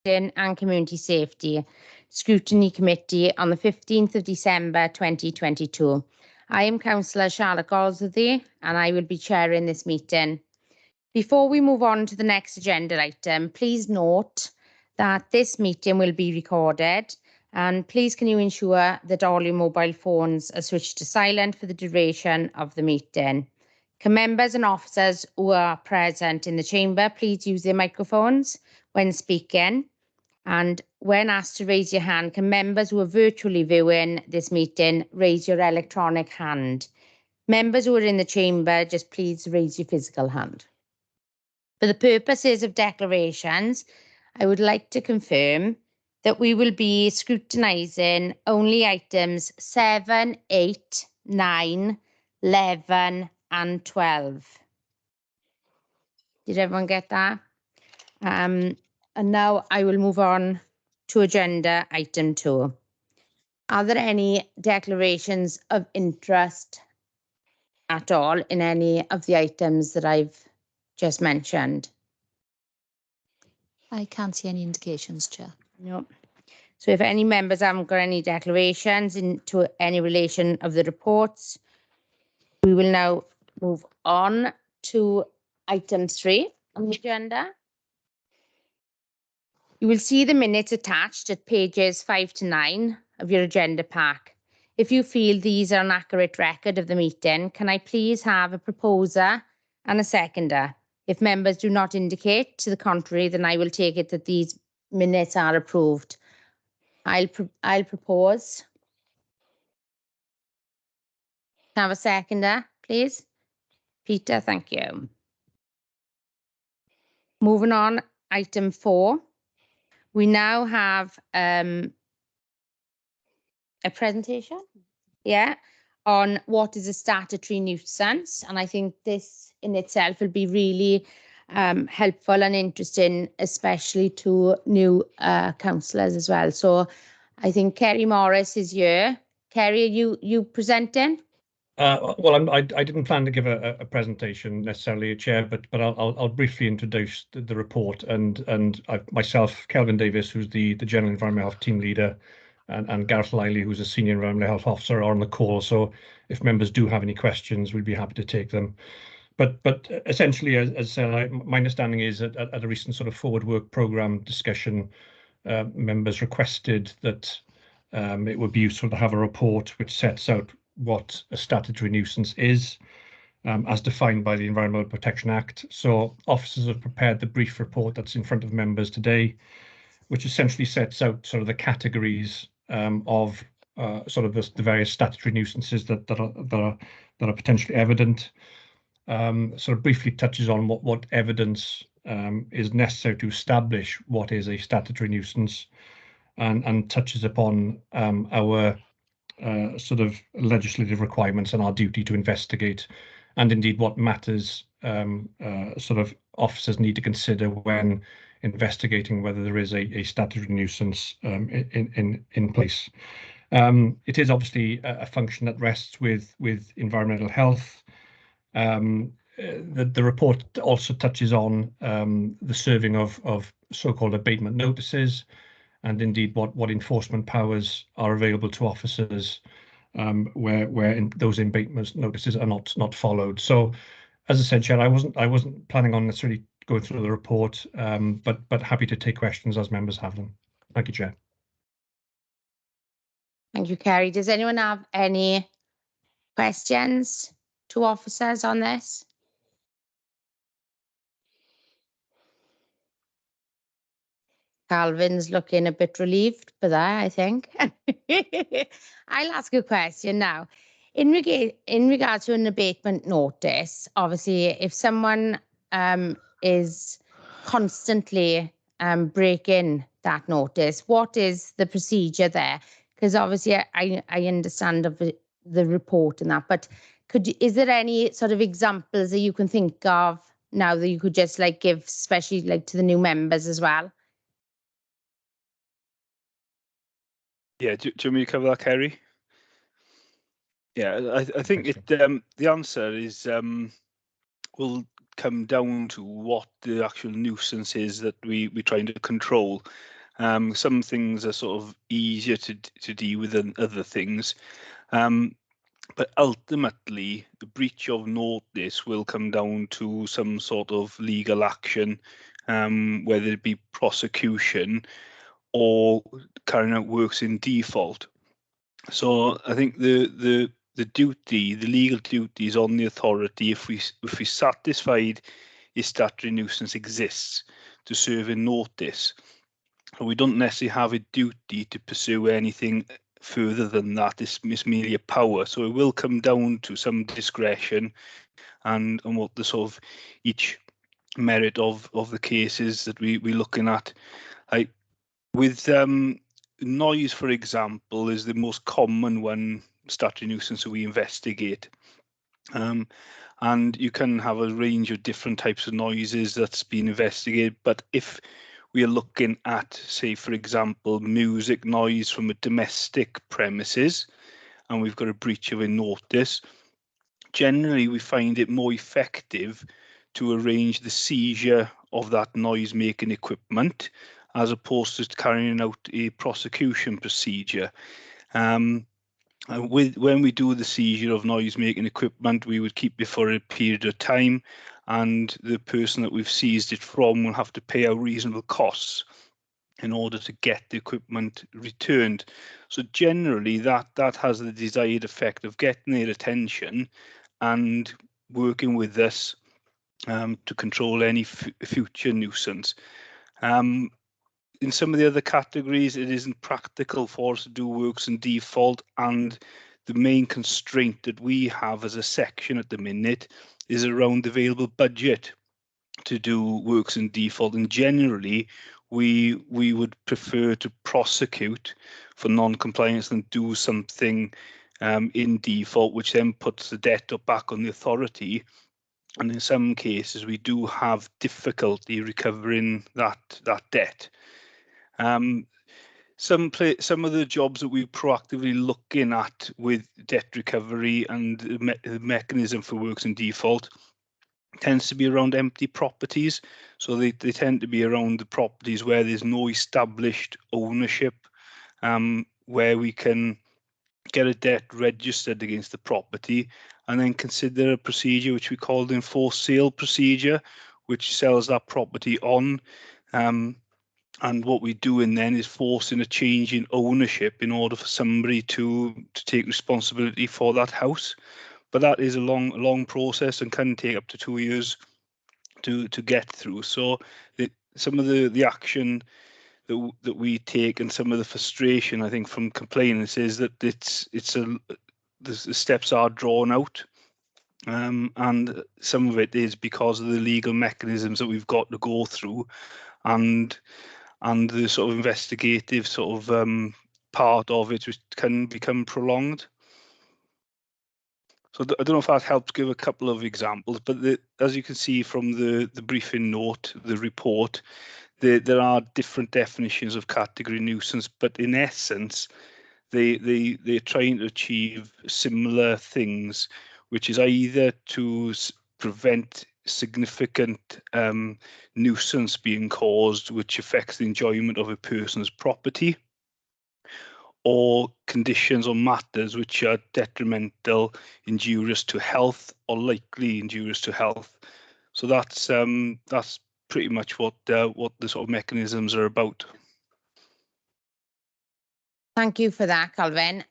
and Community Safety Scrutiny Committee on the 15th of December 2022. I am Councillor Charlotte Goldsworthy and I will be chairing this meeting. Before we move on to the next agenda item, please note that this meeting will be recorded, and please can you ensure that all your mobile phones are switched to silent for the duration of the meeting. Can members and officers who are present in the chamber please use their microphones when speaking, and when asked to raise your hand, can members who are virtually viewing this meeting raise your electronic hand. Members who are in the chamber, just please raise your physical hand. For the purposes of declarations, I would like to confirm that we will be scrutinising only items 7, 8, 9, 11 and 12. Did everyone get that? And now I will move on to agenda item 2. Are there any declarations of interest at all in any of the items that I've just mentioned? I can't see any indications, Chair. No. So if any members haven't got any declarations into any relation of the reports, we will now move on to item 3 on the agenda. You will see the minutes attached at pages 5 to 9 of your agenda pack. If you feel these are an accurate record of the meeting, can I please have a proposer and a seconder? If members do not indicate to the contrary, then I will take it that these minutes are approved. I'll propose. Can I have a seconder, please? Peter, thank you. Moving on, item 4. We now have a presentation, on what is a statutory nuisance. And I think this in itself will be really helpful and interesting, especially to new councillors as well. So I think Kerry Morris is here. Kerry, are you presenting? Well, I didn't plan to give a presentation necessarily, Chair, but I'll briefly introduce the report and myself, Kelvin Davis, who's the General Environmental Health Team Leader, and Gareth Liley, who's a Senior Environmental Health Officer, are on the call. So if members do have any questions, we'd be happy to take them. But essentially, as I said, my understanding is that at a recent sort of forward work programme discussion, members requested that it would be useful to have a report which sets out what a statutory nuisance is, as defined by the Environmental Protection Act. So officers have prepared the brief report that's in front of members today, which essentially sets out sort of the categories of sort of the various statutory nuisances that are potentially evident. Sort of briefly touches on what evidence is necessary to establish what is a statutory nuisance, and touches upon our sort of legislative requirements and our duty to investigate, and indeed what matters sort of officers need to consider when investigating whether there is a statutory nuisance in place. It is obviously a function that rests with environmental health. The report also touches on the serving of so-called abatement notices, and indeed what enforcement powers are available to officers where those abatement notices are not followed. So, as I said, Chair, I wasn't planning on necessarily going through the report, but happy to take questions as members have them. Thank you, Chair. Thank you, Kerry. Does anyone have any questions to officers on this? Calvin's looking a bit relieved for that, I think. I'll ask a question now. In regard to an abatement notice, obviously, if someone is constantly breaking that notice, what is the procedure there? Because obviously, I understand of the report and that, but is there any sort of examples that you can think of now that you could just like give, especially like to the new members as well? Yeah, do you want me to cover that, Kerry? Yeah, I think the answer is, well, come down to what the actual nuisance is that we're trying to control. Some things are sort of easier to deal with than other things. But ultimately, the breach of notice will come down to some sort of legal action, whether it be prosecution or carrying out works in default. So I think the legal duty is on the authority if we satisfied a statutory nuisance exists to serve a notice. We don't necessarily have a duty to pursue anything further than that. It's merely a power. So it will come down to some discretion and what the sort of each merit of the cases that we're looking at. With noise, for example, is the most common one statutory nuisance that we investigate. And you can have a range of different types of noises that's been investigated. But if we are looking at, say, for example, music noise from a domestic premises, and we've got a breach of a notice, generally we find it more effective to arrange the seizure of that noise-making equipment as opposed to carrying out a prosecution procedure. When we do the seizure of noise-making equipment, we would keep it for a period of time, and the person that we've seized it from will have to pay out reasonable costs in order to get the equipment returned. So generally, that has the desired effect of getting their attention and working with us to control any future nuisance. In some of the other categories, it isn't practical for us to do works in default, and the main constraint that we have as a section at the minute is around the available budget to do works in default. And generally, we would prefer to prosecute for non-compliance than do something in default, which then puts the debt back on the authority. And in some cases, we do have difficulty recovering that debt. Some of the jobs that we're proactively looking at with debt recovery and the mechanism for works in default tends to be around empty properties. So they tend to be around the properties where there's no established ownership, where we can get a debt registered against the property and then consider a procedure which we call the enforced sale procedure, which sells that property on. And what we're doing then is forcing a change in ownership in order for somebody to take responsibility for that house. But that is a long process and can take up to 2 years to get through. So some of the action that we take and some of the frustration, I think, from complainants is that the steps are drawn out. And some of it is because of the legal mechanisms that we've got to go through, and the sort of investigative sort of part of it, which can become prolonged. So I don't know if that helps give a couple of examples, but as you can see from the briefing note, the report, there are different definitions of category nuisance, but in essence, they're trying to achieve similar things, which is either to prevent significant nuisance being caused which affects the enjoyment of a person's property, or conditions or matters which are detrimental, injurious to health, or likely injurious to health. So that's pretty much what the sort of mechanisms are about. Thank you for that, Calvin.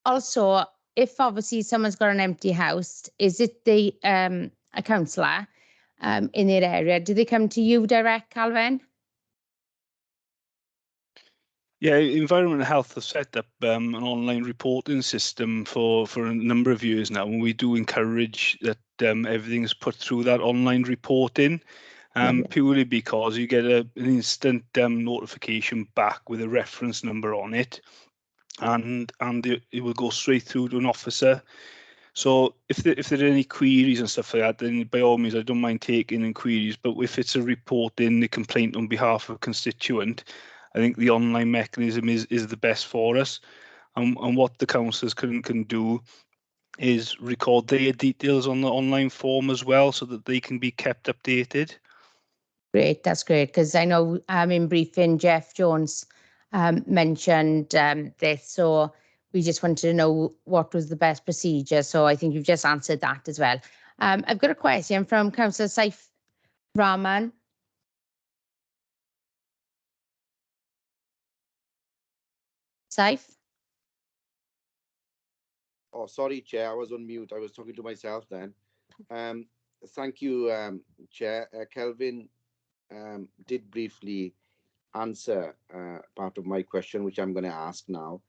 Also, if obviously someone's got an empty house, is it a councillor in their area? Do they come to you direct, Calvin? Yeah, Environment and Health have set up an online reporting system for a number of years now, and we do encourage that everything is put through that online reporting, purely because you get an instant notification back with a reference number on it, and it will go straight through to an officer. So if there are any queries and stuff like that, then by all means, I don't mind taking in queries. But if it's a report in the complaint on behalf of a constituent, I think the online mechanism is the best for us. And what the councillors can do is record their details on the online form as well, so that they can be kept updated. Great, that's great, because I know in briefing, Jeff Jones mentioned this, so we just wanted to know what was the best procedure. So I think you've just answered that as well. I've got a question from Councillor Saif Rahman. Saif? Oh, sorry, Chair. I was on mute. I was talking to myself then. Thank you, Chair. Kelvin did briefly answer part of my question, which I'm going to ask now.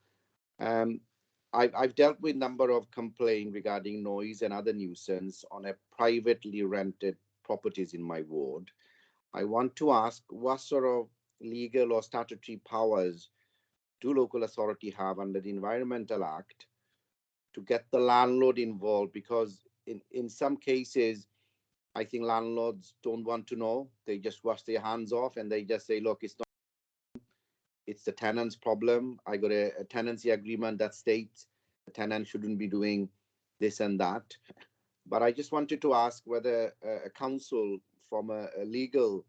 I've dealt with a number of complaints regarding noise and other nuisance on a privately rented properties in my ward. I want to ask, what sort of legal or statutory powers do local authority have under the Environmental Act to get the landlord involved? Because in some cases, I think landlords don't want to know. They just wash their hands off and they just say, look, it's the tenant's problem. I got a tenancy agreement that states the tenant shouldn't be doing this and that. But I just wanted to ask whether a council from a legal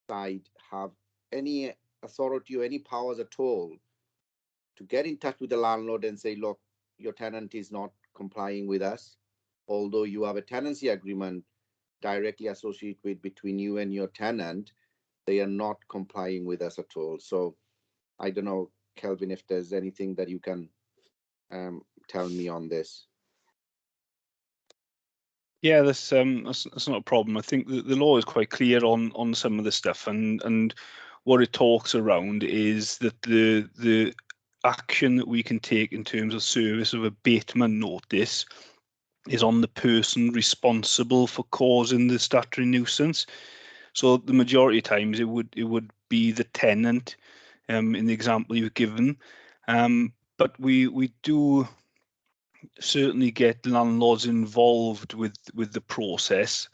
side have any authority or any powers at all to get in touch with the landlord and say, look, your tenant is not complying with us, although you have a tenancy agreement directly associated with between you and your tenant, they are not complying with us at all. So I don't know, Kelvin, if there's anything that you can tell me on this. Yeah, that's not a problem. I think the law is quite clear on some of the stuff, and what it talks around is that the action that we can take in terms of service of abatement notice is on the person responsible for causing the statutory nuisance. So the majority of times it would be the tenant, in the example you've given, but we do certainly get landlords involved with the process,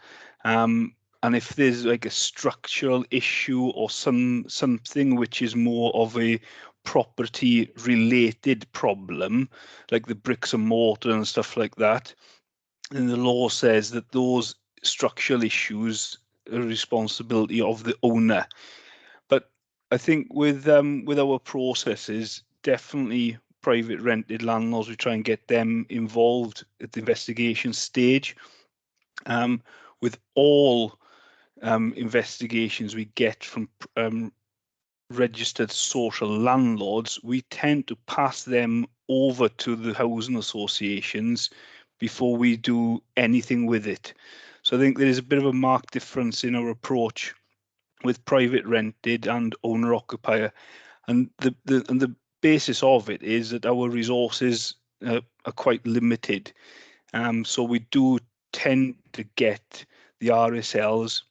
and if there's like a structural issue or something which is more of a property related problem, like the bricks and mortar and stuff like that, then the law says that those structural issues are responsibility of the owner. But I think with our processes, definitely private rented landlords, we try and get them involved at the investigation stage. With all investigations we get from registered social landlords, we tend to pass them over to the housing associations before we do anything with it. So I think there is a bit of a marked difference in our approach with private rented and owner occupier, and the basis of it is that our resources are quite limited. So we do tend to get the RSLs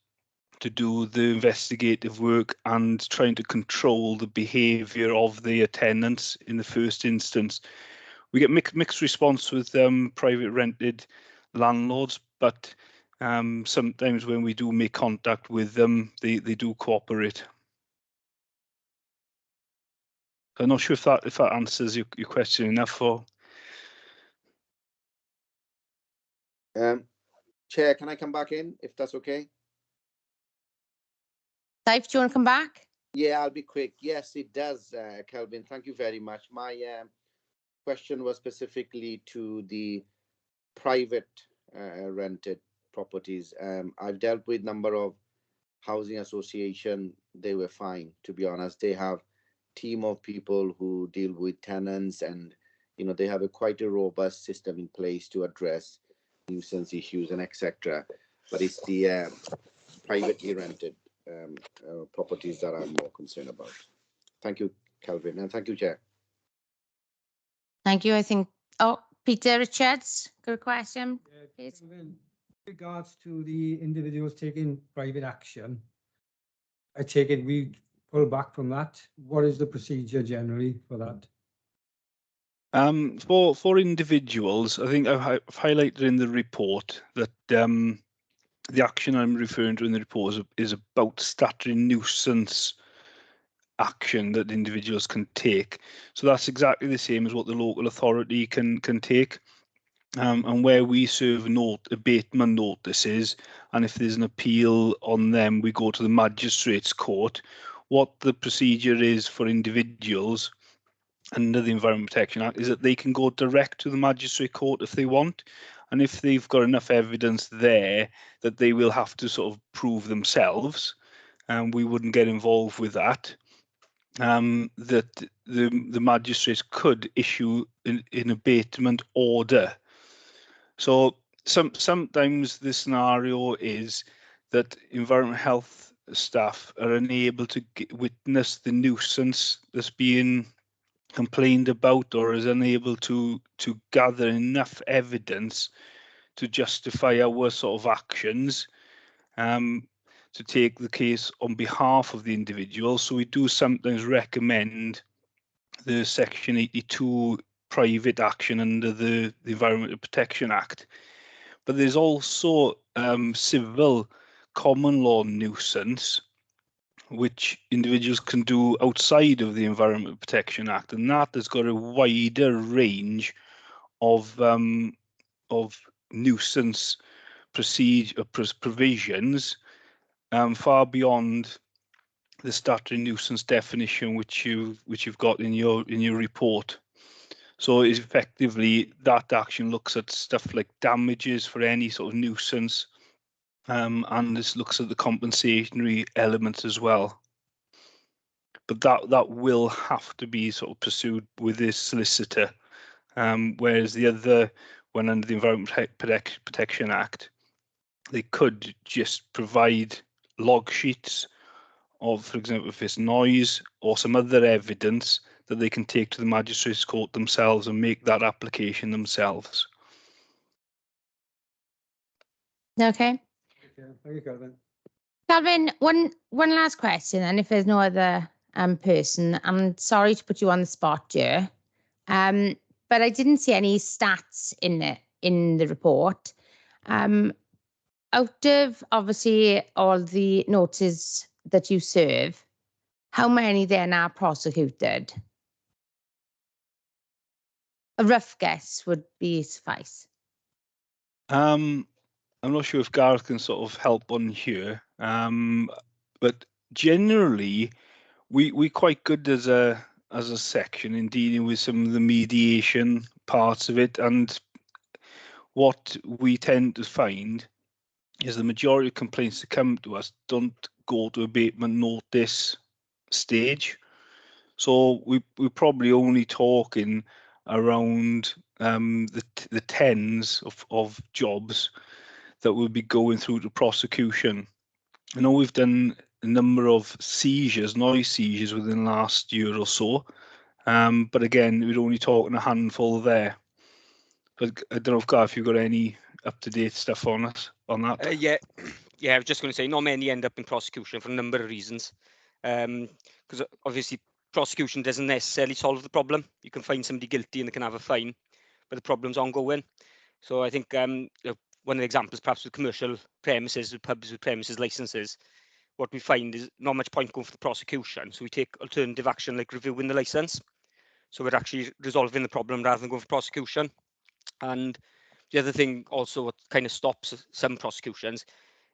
to do the investigative work and trying to control the behaviour of the tenants in the first instance. We get mixed response with private rented landlords, but sometimes when we do make contact with them, they do cooperate. I'm not sure if that answers your question enough. Or Chair, can I come back in if that's okay? Saif, do you want to come back? Yeah, I'll be quick. Yes, it does, Kelvin. Thank you very much. My question was specifically to the private rented properties. I've dealt with a number of housing association. They were fine, to be honest. They have team of people who deal with tenants, and they have quite a robust system in place to address nuisance issues and etc. But it's the privately rented properties that I'm more concerned about. Thank you, Kelvin, and thank you, Chair. Thank you. I think, Peter Richards, got a question, please? In regards to the individuals taking private action, I take it we pull back from that. What is the procedure generally for that? For individuals, I think I've highlighted in the report that the action I'm referring to in the report is about statutory nuisance action that individuals can take. So that's exactly the same as what the local authority can take. and where we serve abatement notices, and if there's an appeal on them, we go to the Magistrates Court. What the procedure is for individuals under the Environment Protection Act is that they can go direct to the Magistrate Court if they want, and if they've got enough evidence there that they will have to sort of prove themselves, and we wouldn't get involved with that, that the magistrates could issue an abatement order. So sometimes the scenario is that environment health staff are unable to witness the nuisance that's being complained about, or is unable to gather enough evidence to justify our sort of actions, to take the case on behalf of the individual. So we do sometimes recommend the Section 82 private action under the Environmental Protection Act. But there's also civil common law nuisance, which individuals can do outside of the Environmental Protection Act, and that has got a wider range of nuisance procedure provisions, far beyond the statutory nuisance definition which you've got in your report. So effectively, that action looks at stuff like damages for any sort of nuisance, and this looks at the compensatory elements as well. But that will have to be sort of pursued with this solicitor, whereas the other one under the Environment Protection Act, they could just provide log sheets of, for example, if it's noise or some other evidence that they can take to the Magistrates Court themselves and make that application themselves. Okay. Okay, thank you, Calvin. Calvin, one last question, and if there's no other person, I'm sorry to put you on the spot here, but I didn't see any stats in the report. Out of obviously all the notices that you serve, how many then are prosecuted? A rough guess would be suffice. I'm not sure if Gareth can sort of help on here, but generally we're quite good as a section in dealing with some of the mediation parts of it, and what we tend to find is the majority of complaints that come to us don't go to abatement notice stage. So we're probably only talking around the tens of jobs that will be going through to prosecution. I know we've done a number of seizures, noise seizures within the last year or so, but again, we're only talking a handful there. But I don't know if Gareth, you've got any up-to-date stuff on that? Yeah, I was just going to say, not many end up in prosecution for a number of reasons. Because obviously prosecution doesn't necessarily solve the problem. You can find somebody guilty and they can have a fine, but the problem's ongoing. So I think one of the examples, perhaps with commercial premises, with pubs with premises licenses, what we find is not much point going for the prosecution. So we take alternative action like reviewing the license. So we're actually resolving the problem rather than going for prosecution. And the other thing also what kind of stops some prosecutions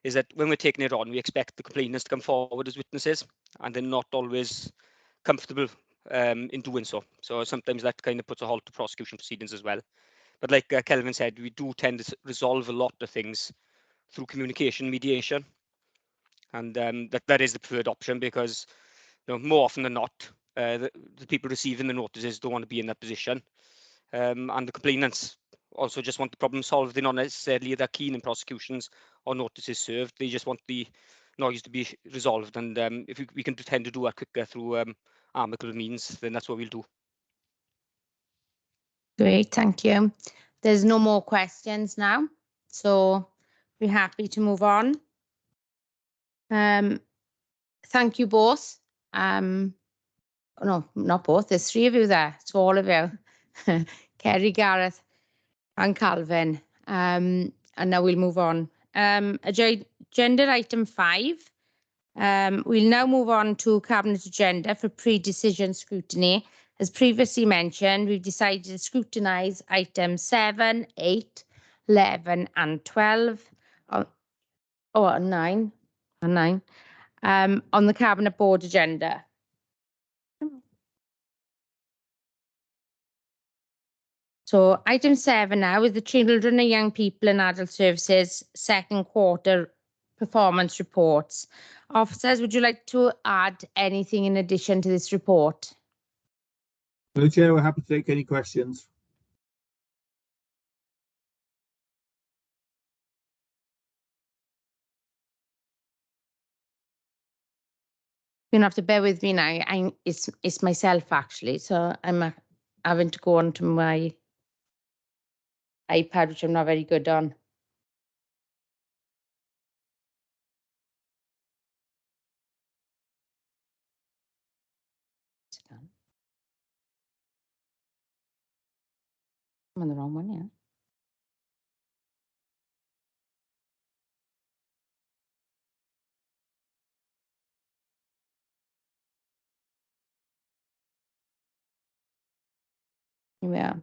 is that when we're taking it on, we expect the complainants to come forward as witnesses, and they're not always comfortable in doing so. So sometimes that kind of puts a halt to prosecution proceedings as well. But like Kelvin said, we do tend to resolve a lot of things through communication, mediation, and that is the preferred option, because more often than not, the people receiving the notices don't want to be in that position, and the complainants also just want the problem solved. They're not necessarily that keen in prosecutions or notices served. They just want the noise to be resolved, and if we can tend to do that quicker through amicable means, then that's what we'll do. Great, thank you. There's no more questions now, so we're happy to move on. Thank you both. No, not both. There's three of you there. It's all of you. Kerry, Gareth, and Calvin. And now we'll move on. Agenda item 5. We'll now move on to Cabinet agenda for pre-decision scrutiny As previously mentioned, we've decided to scrutinise items 7, 8, 11 and 12 on, and 9 on the Cabinet Board agenda. So item 7 now is the Children and Young People and Adult Services second quarter performance reports. Officers, would you like to add anything in addition to this report? No, Chair, we're happy to take any questions. You're gonna have to bear with me now. It's myself actually, so I'm having to go onto my iPad, which I'm not very good on. I'm on the wrong one, yeah. Here we are.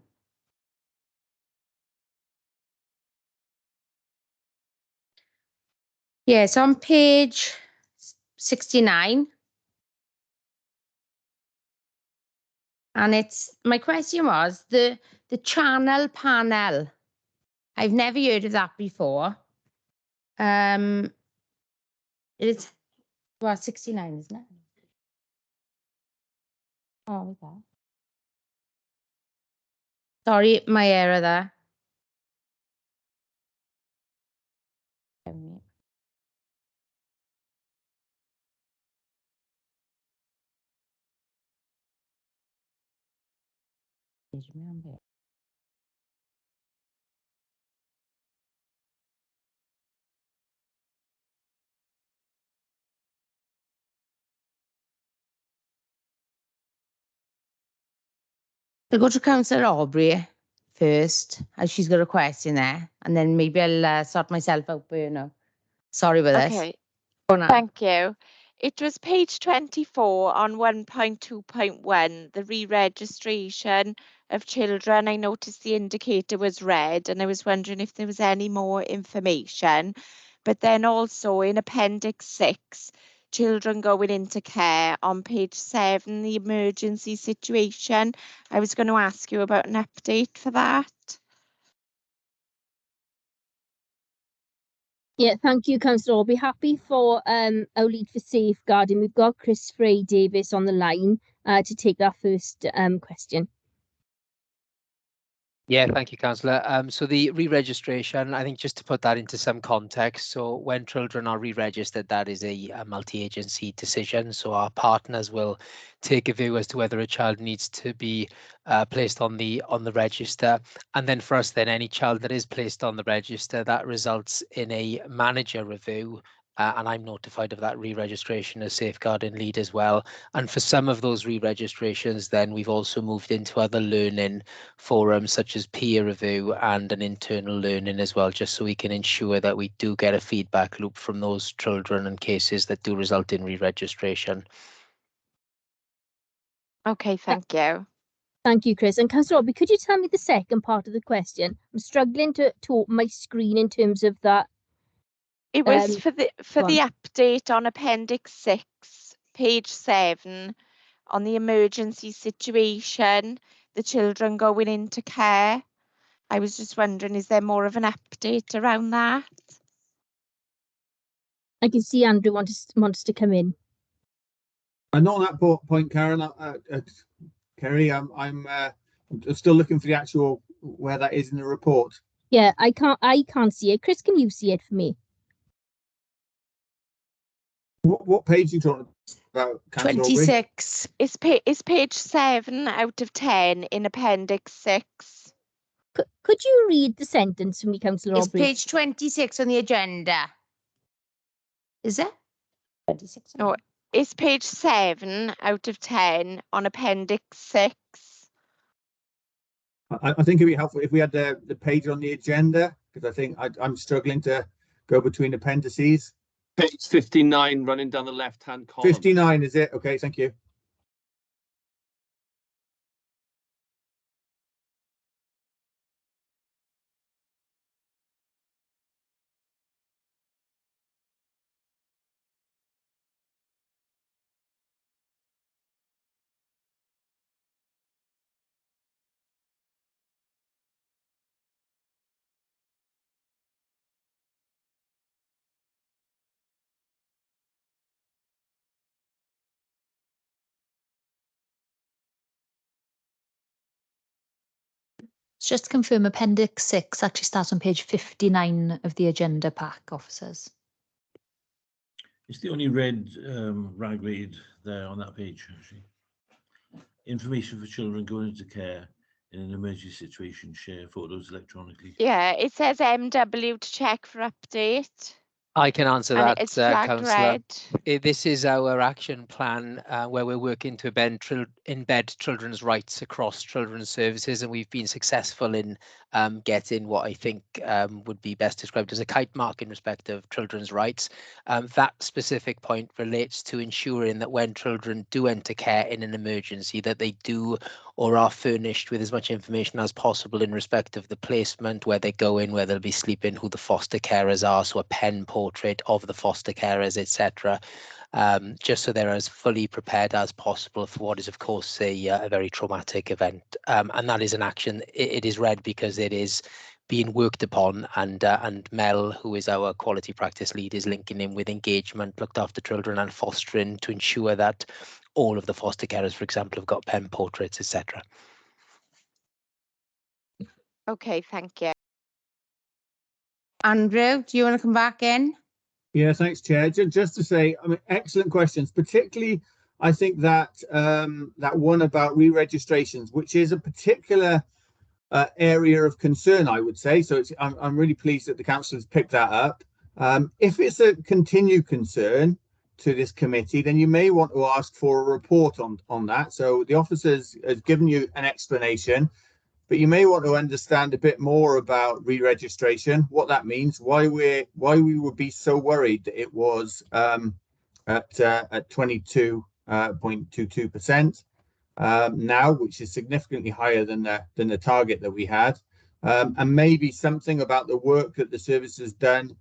Yes, on page 69. And it's, my question was the channel panel. I've never heard of that before. It's, well, 69, isn't it? Oh, we go. Sorry, my error there. I'll go to Councillor Aubrey first, as she's got a question there, and then maybe I'll sort myself out, but you know. Sorry about this. Okay, Go on. thank you. It was page 24 on 1.2.1, the re-registration of children. I noticed the indicator was red and I was wondering if there was any more information. But then also in Appendix 6, children going into care, on page 7, the emergency situation. I was going to ask you about an update for that. Yeah, thank you, Councillor. I'll be happy for our lead for safeguarding. We've got Chris Frey Davis on the line to take that first question. Yeah, thank you, Councillor. So the re-registration, I think just to put that into some context, so when children are re-registered, that is a multi-agency decision. So our partners will take a view as to whether a child needs to be placed on the register. And then for us, then any child that is placed on the register, that results in a manager review. And I'm notified of that re-registration as safeguarding lead as well. And for some of those re-registrations, then we've also moved into other learning forums such as peer review and an internal learning as well, just so we can ensure that we do get a feedback loop from those children and cases that do result in re-registration. Okay, thank you. Thank you, Chris. And Councillor Aubrey, could you tell me the second part of the question? I'm struggling to open my screen in terms of that. It was for the update on Appendix 6, page 7, on the emergency situation, the children going into care. I was just wondering, is there more of an update around that? I can see Andrew wants to come in. And on that point, Karen, Kerry, I'm still looking for the actual where that is in the report. Yeah, I can't see it. Chris, can you see it for me? What page are you talking about, Councillor Aubrey? 26. It's page 7 out of 10 in Appendix 6. Could you read the sentence for me, Councillor It's Aubrey? page 26 on the agenda. Is it? 26. No, it's page 7 out of 10 on Appendix 6. I think it'd be helpful if we had the page on the agenda, because I think I'm struggling to go between appendices. Page 59 running down the left-hand column. 59, is it? Okay, thank you. Just to confirm, Appendix 6 actually starts on page 59 of the agenda pack, officers. It's the only red ragweed there on that page, actually. Information for children going into care in an emergency situation, share photos electronically. Yeah, it says MW to check for update. I can answer And that, it's flagged Councillor. red. This is our action plan where we're working to embed children's rights across children's services, and we've been successful in getting what I think would be best described as a kite mark in respect of children's rights. That specific point relates to ensuring that when children do enter care in an emergency, that they do or are furnished with as much information as possible in respect of the placement, where they go in, where they'll be sleeping, who the foster carers are, so a pen portrait of the foster carers, etc. Just so they're as fully prepared as possible for what is, of course, a very traumatic event. And that is an action. It is red because it is being worked upon, and Mel, who is our quality practice lead, is linking in with engagement, looked after children and fostering to ensure that all of the foster carers, for example, have got pen portraits, etc. Okay, thank you. Andrew, do you want to come back in? Yeah, thanks, Chair. Just to say, I mean, excellent questions. Particularly, I think that that one about re-registrations, which is a particular area of concern, I would say. So I'm really pleased that the council has picked that up. If it's a continued concern to this committee, then you may want to ask for a report on that. So the officers has given you an explanation, but you may want to understand a bit more about re-registration, what that means, why we would be so worried that it was at 22.22% now, which is significantly higher than the target that we had, and maybe something about the work that the service has done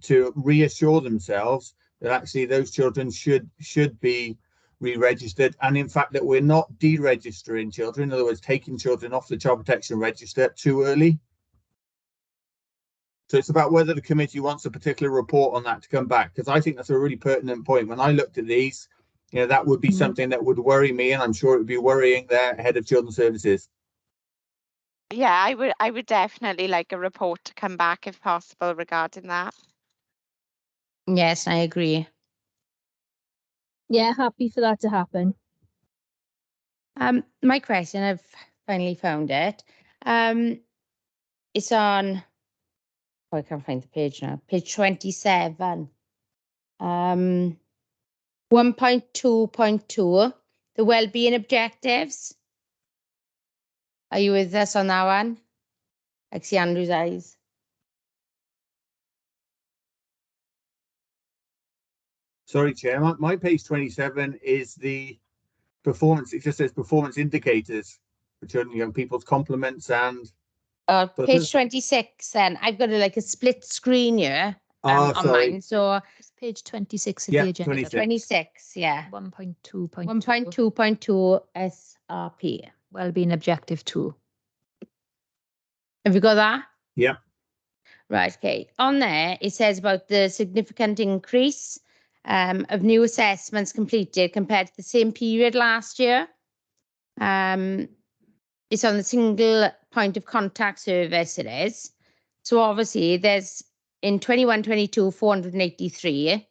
to reassure themselves that actually those children should be re-registered, and in fact that we're not deregistering children, in other words, taking children off the child protection register too early. So it's about whether the committee wants a particular report on that to come back, because I think that's a really pertinent point. When I looked at these, you know, that would be something that would worry me, and I'm sure it would be worrying their head of children's services. Yeah, I would definitely like a report to come back if possible regarding that. Yes, I agree. Yeah, happy for that to happen. My question, I've finally found it. It's on, I can't find the page now, page 27. 1.2.2, the wellbeing objectives. Are you with us on that one? I see Andrew's eyes. Sorry, Chair, my page 27 is the performance. It just says performance indicators for children and young people's compliments and. Page 26 then. I've got a split screen here on mine. So it's page 26 of yeah, the agenda. 26, yeah. 1.2.2. 1.2.2 SRP. Wellbeing objective 2. Have you got that? Yeah. Right, okay. On there, it says about the significant increase of new assessments completed compared to the same period last year. It's on the single point of contact service, it is. So obviously there's in 21-22, 483,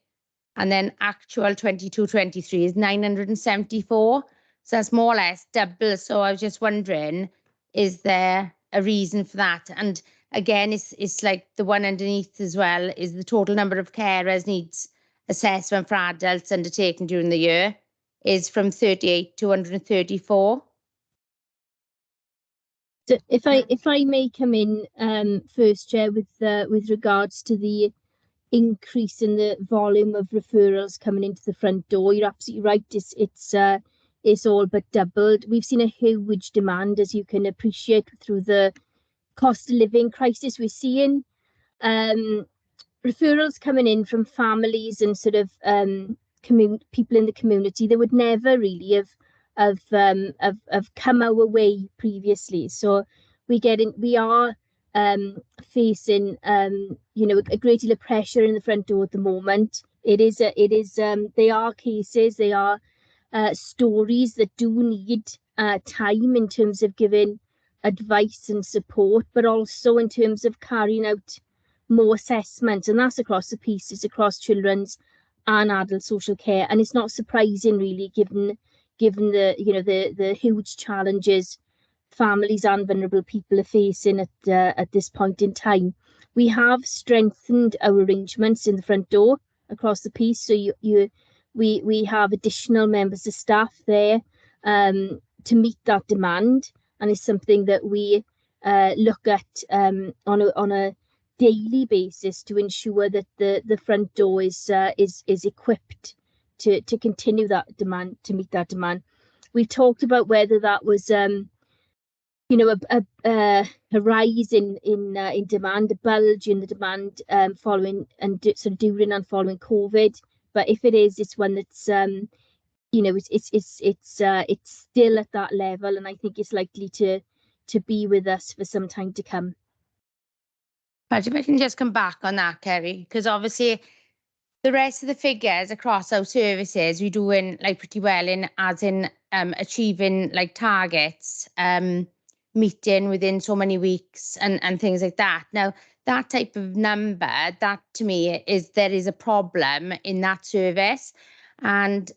and then actual 22-23 is 974. So that's more or less double. So I was just wondering, is there a reason for that? And again, it's like the one underneath as well, is the total number of carers needs assessment for adults undertaken during the year is from 38 to 134. So if I may come in first, Chair, with regards to the increase in the volume of referrals coming into the front door, you're absolutely right. It's all but doubled. We've seen a huge demand, as you can appreciate, through the cost of living crisis we're seeing. Referrals coming in from families and sort of people in the community that would never really have come our way previously. So we are facing a great deal of pressure in the front door at the moment. They are cases, they are stories that do need time in terms of giving advice and support, but also in terms of carrying out more assessments, and that's across the piece. It's across children's and adult social care, and it's not surprising really, given the the huge challenges families and vulnerable people are facing at this point in time. We have strengthened our arrangements in the front door across the piece, so we have additional members of staff there to meet that demand, and it's something that we look at on a daily basis to ensure that the front door is equipped to continue that demand, to meet that demand. We've talked about whether that was a rise in demand, a bulge in the demand following and sort of during and following COVID. But if it is, it's one that's it's still at that level, and I think it's likely to be with us for some time to come. But if I can just come back on that, Kerry, because obviously the rest of the figures across our services, we're doing like pretty well in achieving like targets, meeting within so many weeks and things like that. Now, that type of number, that to me there is a problem in that service. And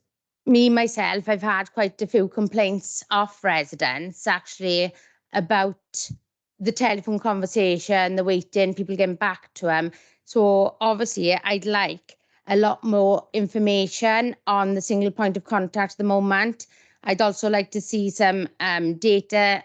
myself, I've had quite a few complaints off residents actually about the telephone conversation, the waiting, people getting back to them. So obviously I'd like a lot more information on the single point of contact at the moment. I'd also like to see some data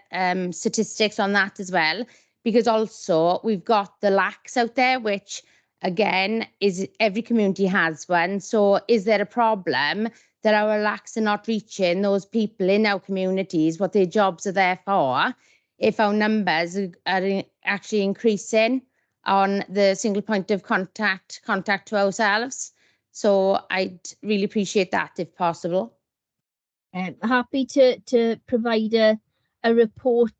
statistics on that as well, because also we've got the LACs out there, which again is every community has one. So is there a problem that our LACs are not reaching those people in our communities, what their jobs are there for, if our numbers are actually increasing on the single point of contact to ourselves? So I'd really appreciate that if possible. Happy to provide a report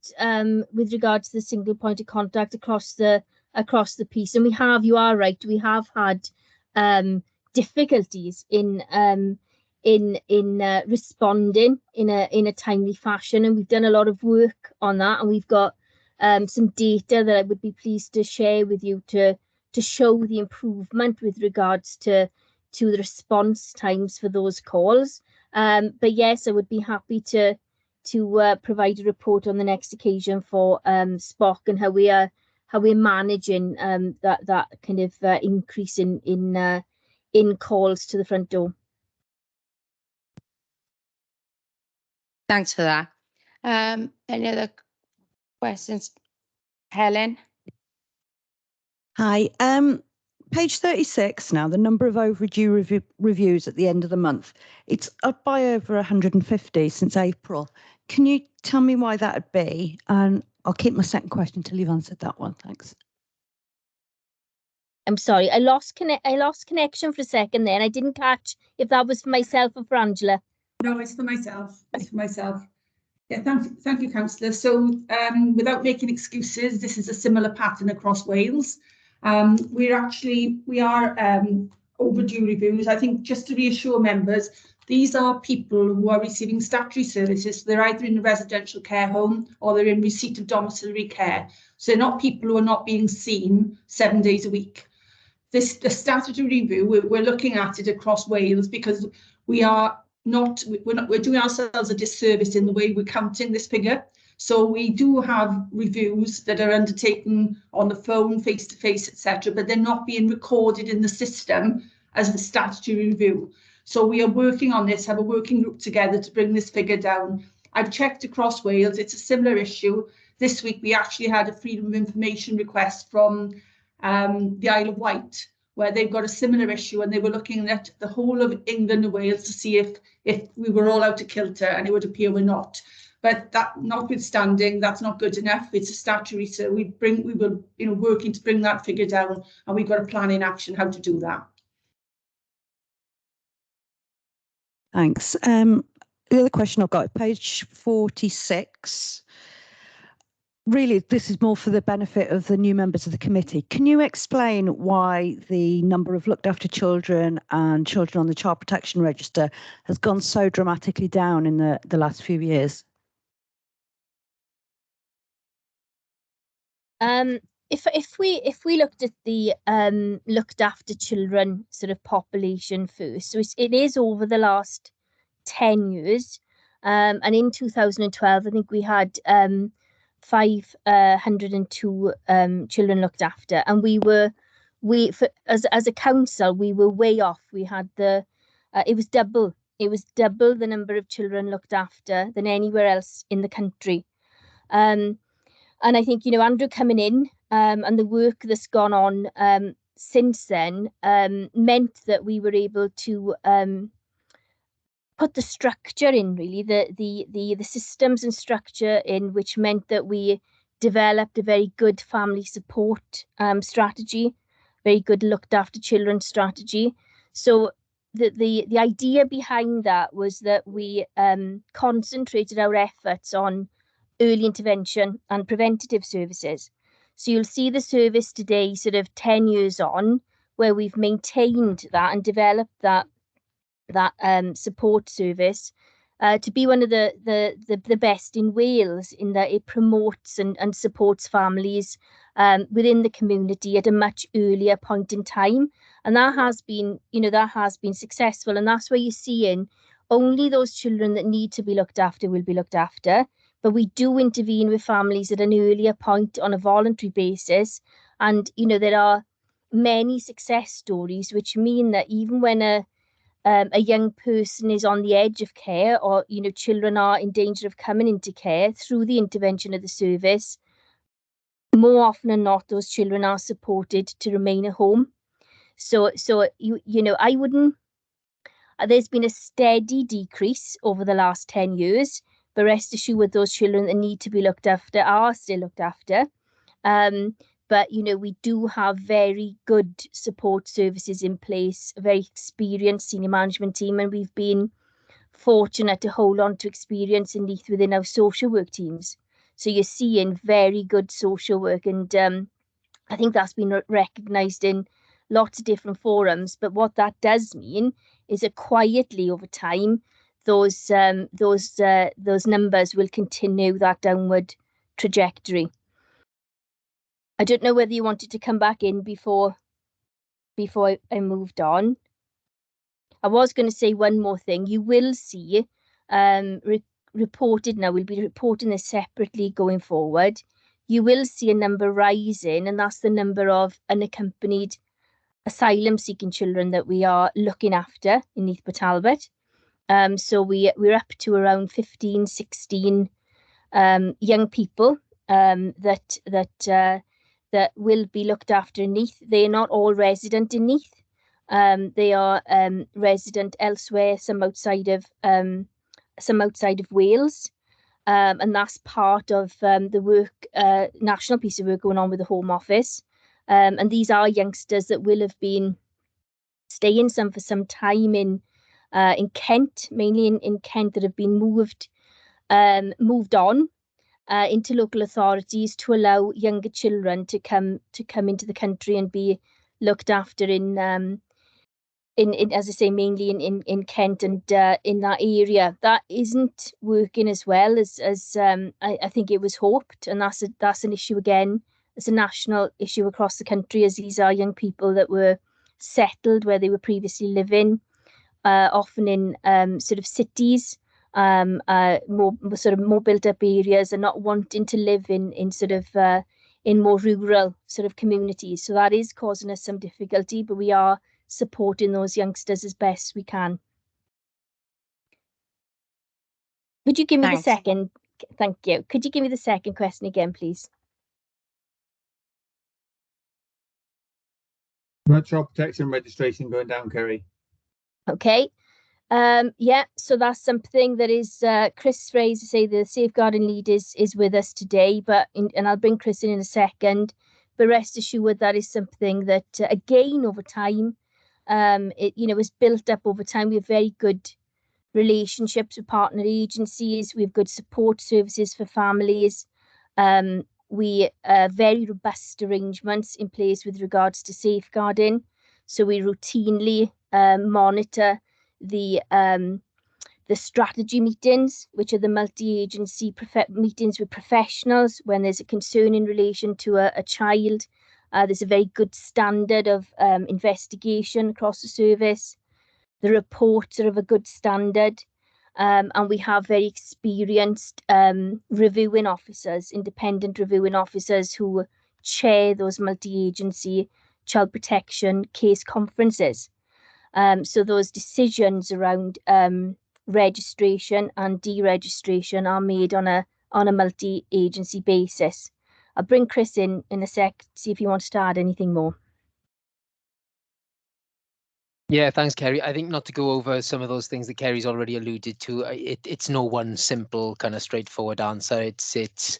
with regard to the single point of contact across the piece. And you are right, we have had difficulties in responding in a timely fashion, and we've done a lot of work on that, and we've got some data that I would be pleased to share with you to show the improvement with regards to the response times for those calls. But yes, I would be happy to provide a report on the next occasion for SPOC and how we're managing that kind of increase in calls to the front door. Thanks for that. Any other questions? Helen? Hi. Page 36 now, the number of overdue reviews at the end of the month. It's up by over 150 since April. Can you tell me why that would be? And I'll keep my second question till you've answered that one. Thanks. I'm sorry, I lost connection for a second there, and I didn't catch if that was for myself or for Angela. No, it's for myself. It's for myself. Yeah, thank you, Councillor. So without making excuses, this is a similar pattern across Wales. We are overdue reviews. I think just to reassure members, these are people who are receiving statutory services. So they're either in a residential care home or they're in receipt of domiciliary care. So they're not people who are not being seen 7 days a week. The statutory review, we're looking at it across Wales because we're doing ourselves a disservice in the way we're counting this figure. So we do have reviews that are undertaken on the phone, face-to-face, etc., but they're not being recorded in the system as the statutory review. So we are working on this, have a working group together to bring this figure down. I've checked across Wales, it's a similar issue. This week we actually had a Freedom of Information request from the Isle of Wight, where they've got a similar issue, and they were looking at the whole of England and Wales to see if we were all out of kilter, and it would appear we're not. But that notwithstanding, that's not good enough. It's a statutory, so we will, working to bring that figure down, and we've got a plan in action how to do that. Thanks. The other question I've got, page 46. Really, this is more for the benefit of the new members of the committee. Can you explain why the number of looked after children and children on the Child Protection Register has gone so dramatically down in the last few years? If we looked at the looked after children sort of population first, so it is over the last 10 years, and in 2012 I think we had 502 children looked after, and as a council we were way off. We had it was double the number of children looked after than anywhere else in the country. And I think, you know, Andrew coming in and the work that's gone on since then meant that we were able to put the structure in, really, the systems and structure in, which meant that we developed a very good family support strategy, very good looked after children strategy. So the idea behind that was that we concentrated our efforts on early intervention and preventative services. So you'll see the service today sort of 10 years on, where we've maintained that and developed that support service to be one of the best in Wales, in that it promotes and supports families within the community at a much earlier point in time. And that has been, you know, that has been successful. And that's where you're seeing only those children that need to be looked after will be looked after. But we do intervene with families at an earlier point on a voluntary basis. And, you know, there are many success stories, which mean that even when a young person is on the edge of care, or, you know, children are in danger of coming into care, through the intervention of the service, more often than not, those children are supported to remain at home. So you know, I wouldn't. There's been a steady decrease over the last 10 years, but rest assured, those children that need to be looked after are still looked after. But, you know, we do have very good support services in place, a very experienced senior management team, and we've been fortunate to hold on to experience in Leith within our social work teams. So you're seeing very good social work, and I think that's been recognised in lots of different forums. But what that does mean is that quietly over time, those numbers will continue that downward trajectory. I don't know whether you wanted to come back in before I moved on. I was going to say one more thing. You will see reported now, we'll be reporting this separately going forward. You will see a number rising, and that's the number of unaccompanied asylum seeking children that we are looking after in Neath Talbot. So we're up to around 15, 16 young people that will be looked after in Neath. They're not all resident in Neath. They are resident elsewhere, some outside of Wales, and that's part of the work, national piece of work going on with the Home Office. And these are youngsters that will have been staying for some time in Kent, mainly in Kent, that have been moved on into local authorities to allow younger children to come into the country and be looked after in as I say, mainly in Kent and in that area. That isn't working as well as I think it was hoped, and that's an issue again. It's a national issue across the country, as these are young people that were settled where they were previously living, often in sort of cities, more built up areas, and not wanting to live in sort of in more rural sort of communities. So that is causing us some difficulty, but we are supporting those youngsters as best we can. Could you give me the second? Thank you. Could you give me the second question again, please? Child protection registration going down, Kerry. Okay. Yeah, so that's something that is Chris Fraser, say the safeguarding lead is with us today, and I'll bring Chris in a second. But rest assured, that is something that again over time, it was built up over time. We have very good relationships with partner agencies. We have good support services for families. We very robust arrangements in place with regards to safeguarding. So we routinely monitor the the strategy meetings, which are the multi-agency meetings with professionals when there's a concern in relation to a child. There's a very good standard of investigation across the service. The reports are of a good standard. And we have very experienced reviewing officers, independent reviewing officers who chair those multi-agency child protection case conferences. So those decisions around registration and deregistration are made on a multi-agency basis. I'll bring Chris in a sec, see if he wants to add anything more. Yeah, thanks, Kerry. I think not to go over some of those things that Kerry's already alluded to, it's no one simple kind of straightforward answer. It's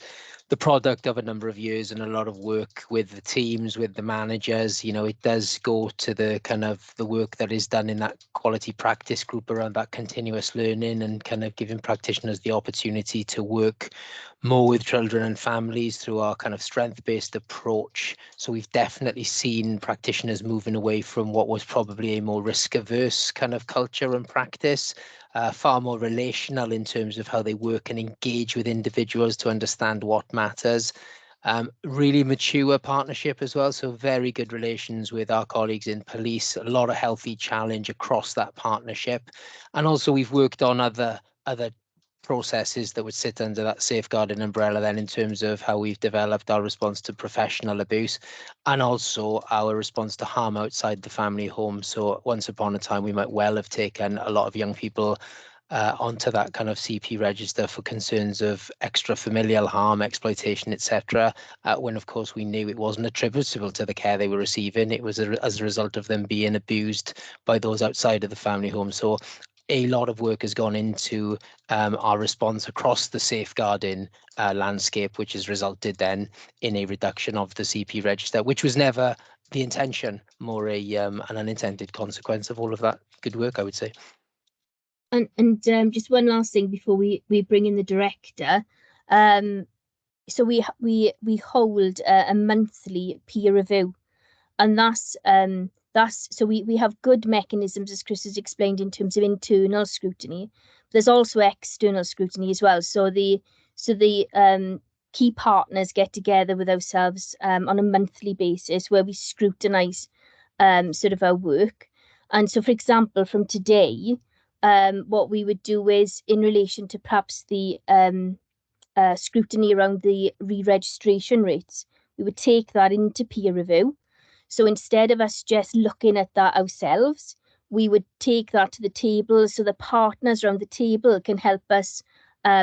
the product of a number of years and a lot of work with the teams, with the managers. You know, it does go to the kind of the work that is done in that quality practice group around that continuous learning and kind of giving practitioners the opportunity to work more with children and families through our kind of strength-based approach. So we've definitely seen practitioners moving away from what was probably a more risk-averse kind of culture and practice, far more relational in terms of how they work and engage with individuals to understand what matters. Really mature partnership as well, so very good relations with our colleagues in police, a lot of healthy challenge across that partnership. And also we've worked on other processes that would sit under that safeguarding umbrella then in terms of how we've developed our response to professional abuse and also our response to harm outside the family home. So once upon a time, we might well have taken a lot of young people onto that kind of CP register for concerns of extra-familial harm, exploitation, etc. When, of course, we knew it wasn't attributable to the care they were receiving. It was as a result of them being abused by those outside of the family home. So a lot of work has gone into our response across the safeguarding landscape, which has resulted then in a reduction of the CP register, which was never the intention, more an unintended consequence of all of that good work, I would say. And just one last thing before we bring in the director. So we hold a monthly peer review, and that's so we have good mechanisms, as Chris has explained, in terms of internal scrutiny. There's also external scrutiny as well. So the key partners get together with ourselves on a monthly basis where we scrutinise sort of our work. And so, for example, from today, what we would do is, in relation to perhaps the scrutiny around the re-registration rates, we would take that into peer review. So instead of us just looking at that ourselves, we would take that to the table so the partners around the table can help us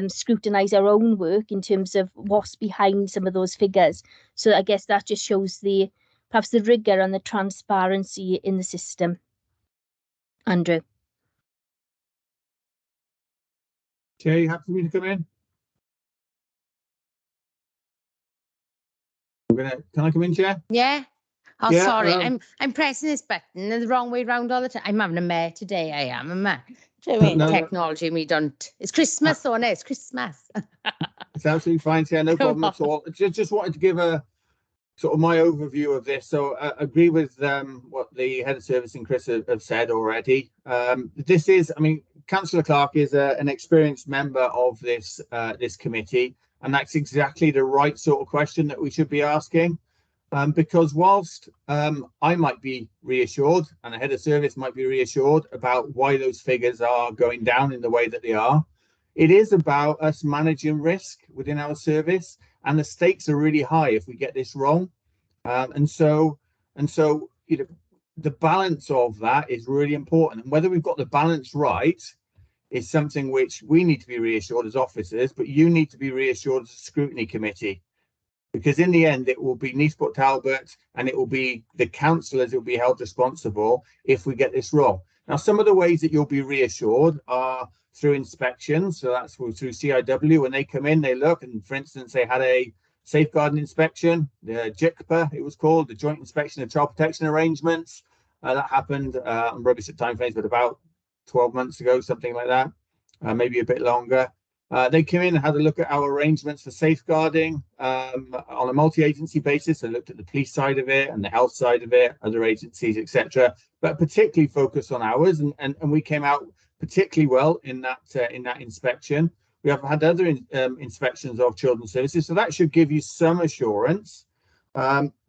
scrutinise our own work in terms of what's behind some of those figures. So I guess that just shows perhaps the rigour and the transparency in the system. Andrew. Chair, you happy for me to come in? Can I come in, Chair? Yeah. Oh, Yeah, sorry, I'm pressing this button the wrong way round all the time. I'm having a mare today. I am a mare. Technology, we don't. It's Christmas, though, no, it's Christmas. It's absolutely fine, Chair. No problem at all. Just wanted to give a sort of my overview of this. So I agree with what the head of service and Chris have said already. This is, I mean, Councillor Clark is an experienced member of this committee, and that's exactly the right sort of question that we should be asking. Because whilst I might be reassured and the head of service might be reassured about why those figures are going down in the way that they are, it is about us managing risk within our service, and the stakes are really high if we get this wrong. And so you know, the balance of that is really important, and whether we've got the balance right is something which we need to be reassured as officers, but you need to be reassured as a scrutiny committee. Because in the end, it will be Nisport Talbot and it will be the councillors who will be held responsible if we get this wrong. Now, some of the ways that you'll be reassured are through inspections. So that's through CIW. When they come in, they look, and for instance, they had a safeguarding inspection, the JICPA, it was called, the Joint Inspection of Child Protection Arrangements. That happened, I'm rubbish at time frames, but about 12 months ago, something like that, maybe a bit longer. They came in and had a look at our arrangements for safeguarding on a multi-agency basis. They looked at the police side of it and the health side of it, other agencies, etc., but particularly focused on ours. And we came out particularly well in that inspection. We have had other inspections of children's services, so that should give you some assurance.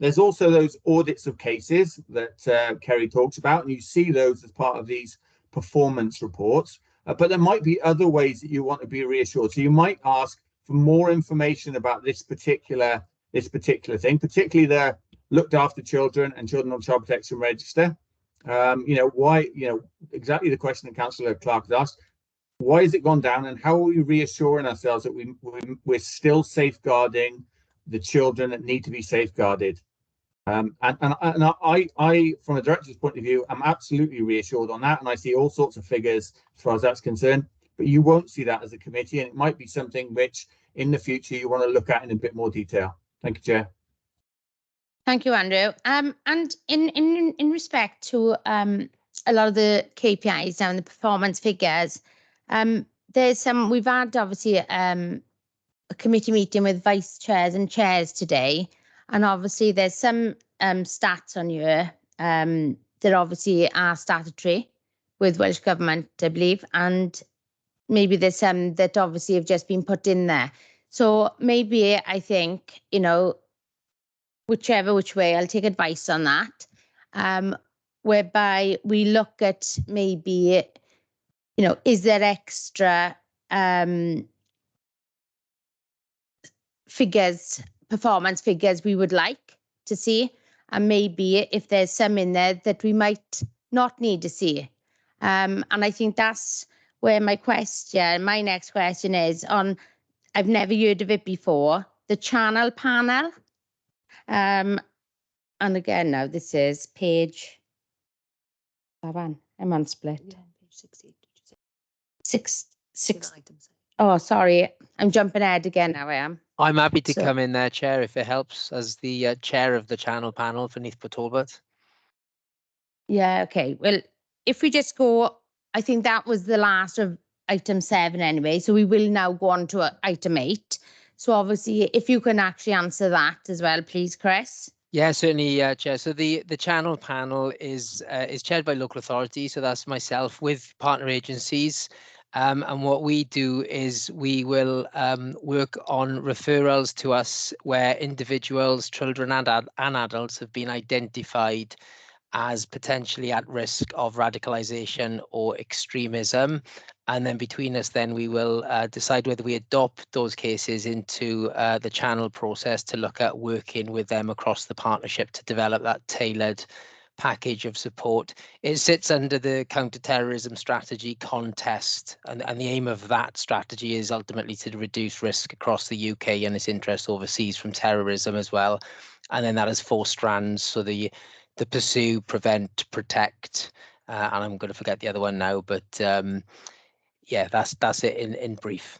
There's also those audits of cases that Kerry talks about, and you see those as part of these performance reports. But there might be other ways that you want to be reassured. So you might ask for more information about this particular thing, particularly the looked after children and children on child protection register. Why, exactly the question that Councillor Clark has asked. Why has it gone down, and how are we reassuring ourselves that we're still safeguarding the children that need to be safeguarded? And I, from a director's point of view, I'm absolutely reassured on that, and I see all sorts of figures as far as that's concerned. But you won't see that as a committee, and it might be something which, in the future, you want to look at in a bit more detail. Thank you, Chair. Thank you, Andrew. And in respect to a lot of the KPIs and the performance figures, we've had obviously a committee meeting with vice chairs and chairs today, and obviously there's some stats on here that obviously are statutory with Welsh Government, I believe, and maybe there's some that obviously have just been put in there. So maybe I think, which way, I'll take advice on that, whereby we look at maybe, is there extra figures, performance figures we would like to see, and maybe if there's some in there that we might not need to see. And I think that's where my next question is on, I've never heard of it before, the channel panel. And again, now this is page, I'm on split. Yeah, page 68. Six. Oh, sorry, I'm jumping ahead again now, I am. I'm happy to come in there, Chair, if it helps, as the chair of the channel panel for Neath Talbot. Yeah, okay. Well, if we just go, I think that was the last of item 7 anyway, so we will now go on to item 8. So obviously, if you can actually answer that as well, please, Chris. Yeah, certainly, Chair. So the channel panel is chaired by local authority, so that's myself with partner agencies. And what we do is we will work on referrals to us where individuals, children and adults have been identified as potentially at risk of radicalisation or extremism. And then between us, then we will decide whether we adopt those cases into the channel process to look at working with them across the partnership to develop that tailored package of support. It sits under the counter-terrorism strategy contest, and the aim of that strategy is ultimately to reduce risk across the UK and its interests overseas from terrorism as well. And then that has 4 strands, so the pursue, prevent, protect, and I'm going to forget the other one now, but yeah, that's it in brief.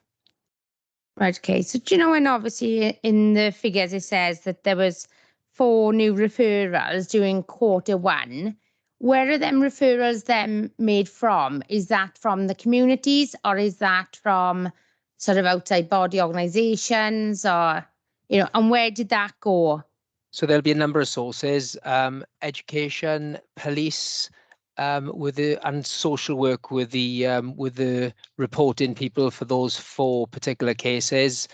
Right, okay. So do you know when obviously in the figures it says that there was 4 new referrals during Q1. Where are them referrals then made from? Is that from the communities, or is that from sort of outside body organisations, or, and where did that go? So there'll be a number of sources, education, police, and social work with the reporting people for those 4 particular cases.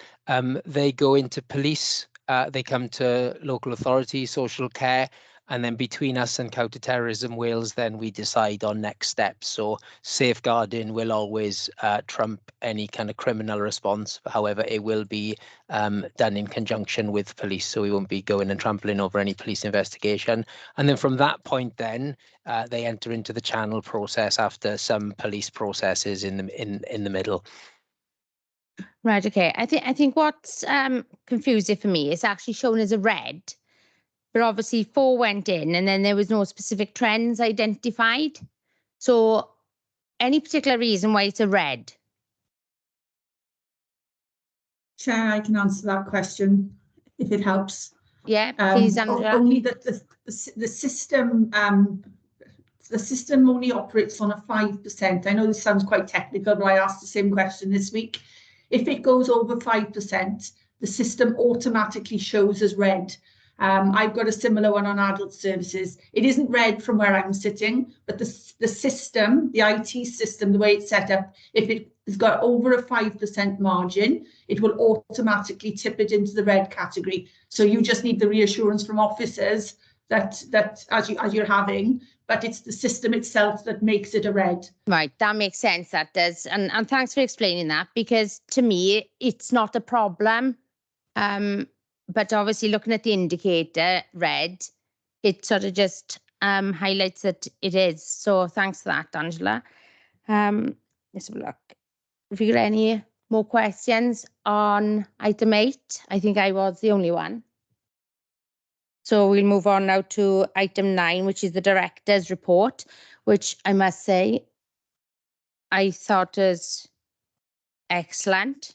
They go into police. They come to local authority, social care, and then between us and Counter-Terrorism Wales, then we decide on next steps. So safeguarding will always trump any kind of criminal response. However, it will be done in conjunction with police, so we won't be going and trampling over any police investigation. And then from that point, then they enter into the channel process after some police processes in the middle. Right, okay. I think what's confusing for me is actually shown as a red, but obviously 4 went in and then there was no specific trends identified. So any particular reason why it's a red? Chair, I can answer that question if it helps. Yeah, please, Andrea. Only that the system only operates on a 5%. I know this sounds quite technical, but I asked the same question this week. If it goes over 5%, the system automatically shows as red. I've got a similar one on adult services. It isn't red from where I'm sitting, but the system, the IT system, the way it's set up, if it has got over a 5% margin, it will automatically tip it into the red category. So you just need the reassurance from officers that as you're having, but it's the system itself that makes it a red. Right, that makes sense, that does. And thanks for explaining that, because to me, it's not a problem. But obviously looking at the indicator, red, it sort of just highlights that it is. So thanks for that, Angela. Let's have a look. Have you got any more questions on item 8? I think I was the only one. So we'll move on now to item 9, which is the director's report, which I must say, I thought was excellent.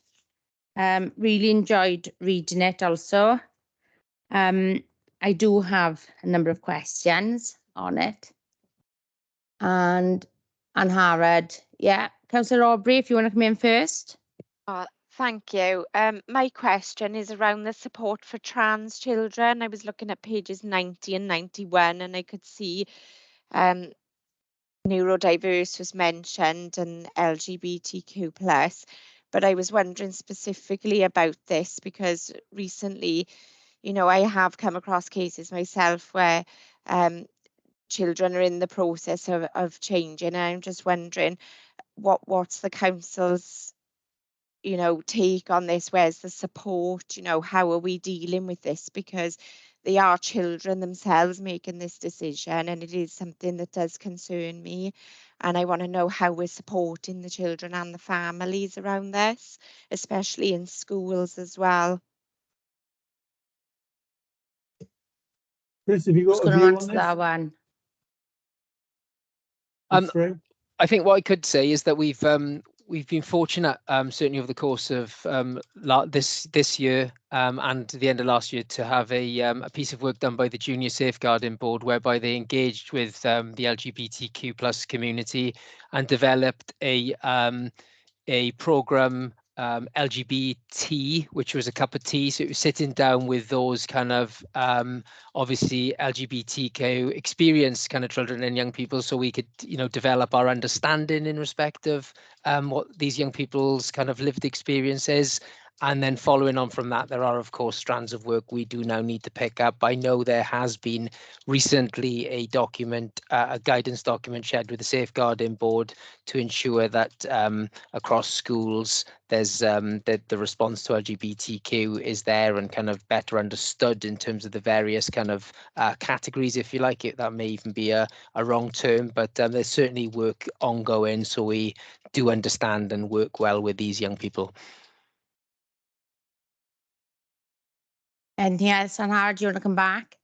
Really enjoyed reading it also. I do have a number of questions on it. And Harrod, yeah, Councillor Aubrey, if you want to come in first. Thank you. My question is around the support for trans children. I was looking at pages 90 and 91 and I could see neurodiverse was mentioned and LGBTQ+, but I was wondering specifically about this because recently, you know, I have come across cases myself where children are in the process of changing, and I'm just wondering what's the council's, you know, take on this? Where's the support? You know, how are we dealing with this? Because they are children themselves making this decision, and it is something that does concern me. And I want to know how we're supporting the children and the families around this, especially in schools as well. Chris, have you got a view on this? That one. I think what I could say is that we've been fortunate, certainly over the course of this year and the end of last year, to have a piece of work done by the Junior Safeguarding Board, whereby they engaged with the LGBTQ+ community and developed a program, LGBT, which was a cup of tea. So it was sitting down with those kind of obviously LGBTQ experienced kind of children and young people, so we could, you know, develop our understanding in respect of what these young people's kind of lived experiences. And then following on from that, there are, of course, strands of work we do now need to pick up. I know there has been recently a document, a guidance document shared with the Safeguarding Board to ensure that across schools, there's that the response to LGBTQ is there and kind of better understood in terms of the various kind of categories, if you like it. That may even be a wrong term, but there's certainly work ongoing, so we do understand and work well with these young people. Anything else on Harrod? Do you want to come back?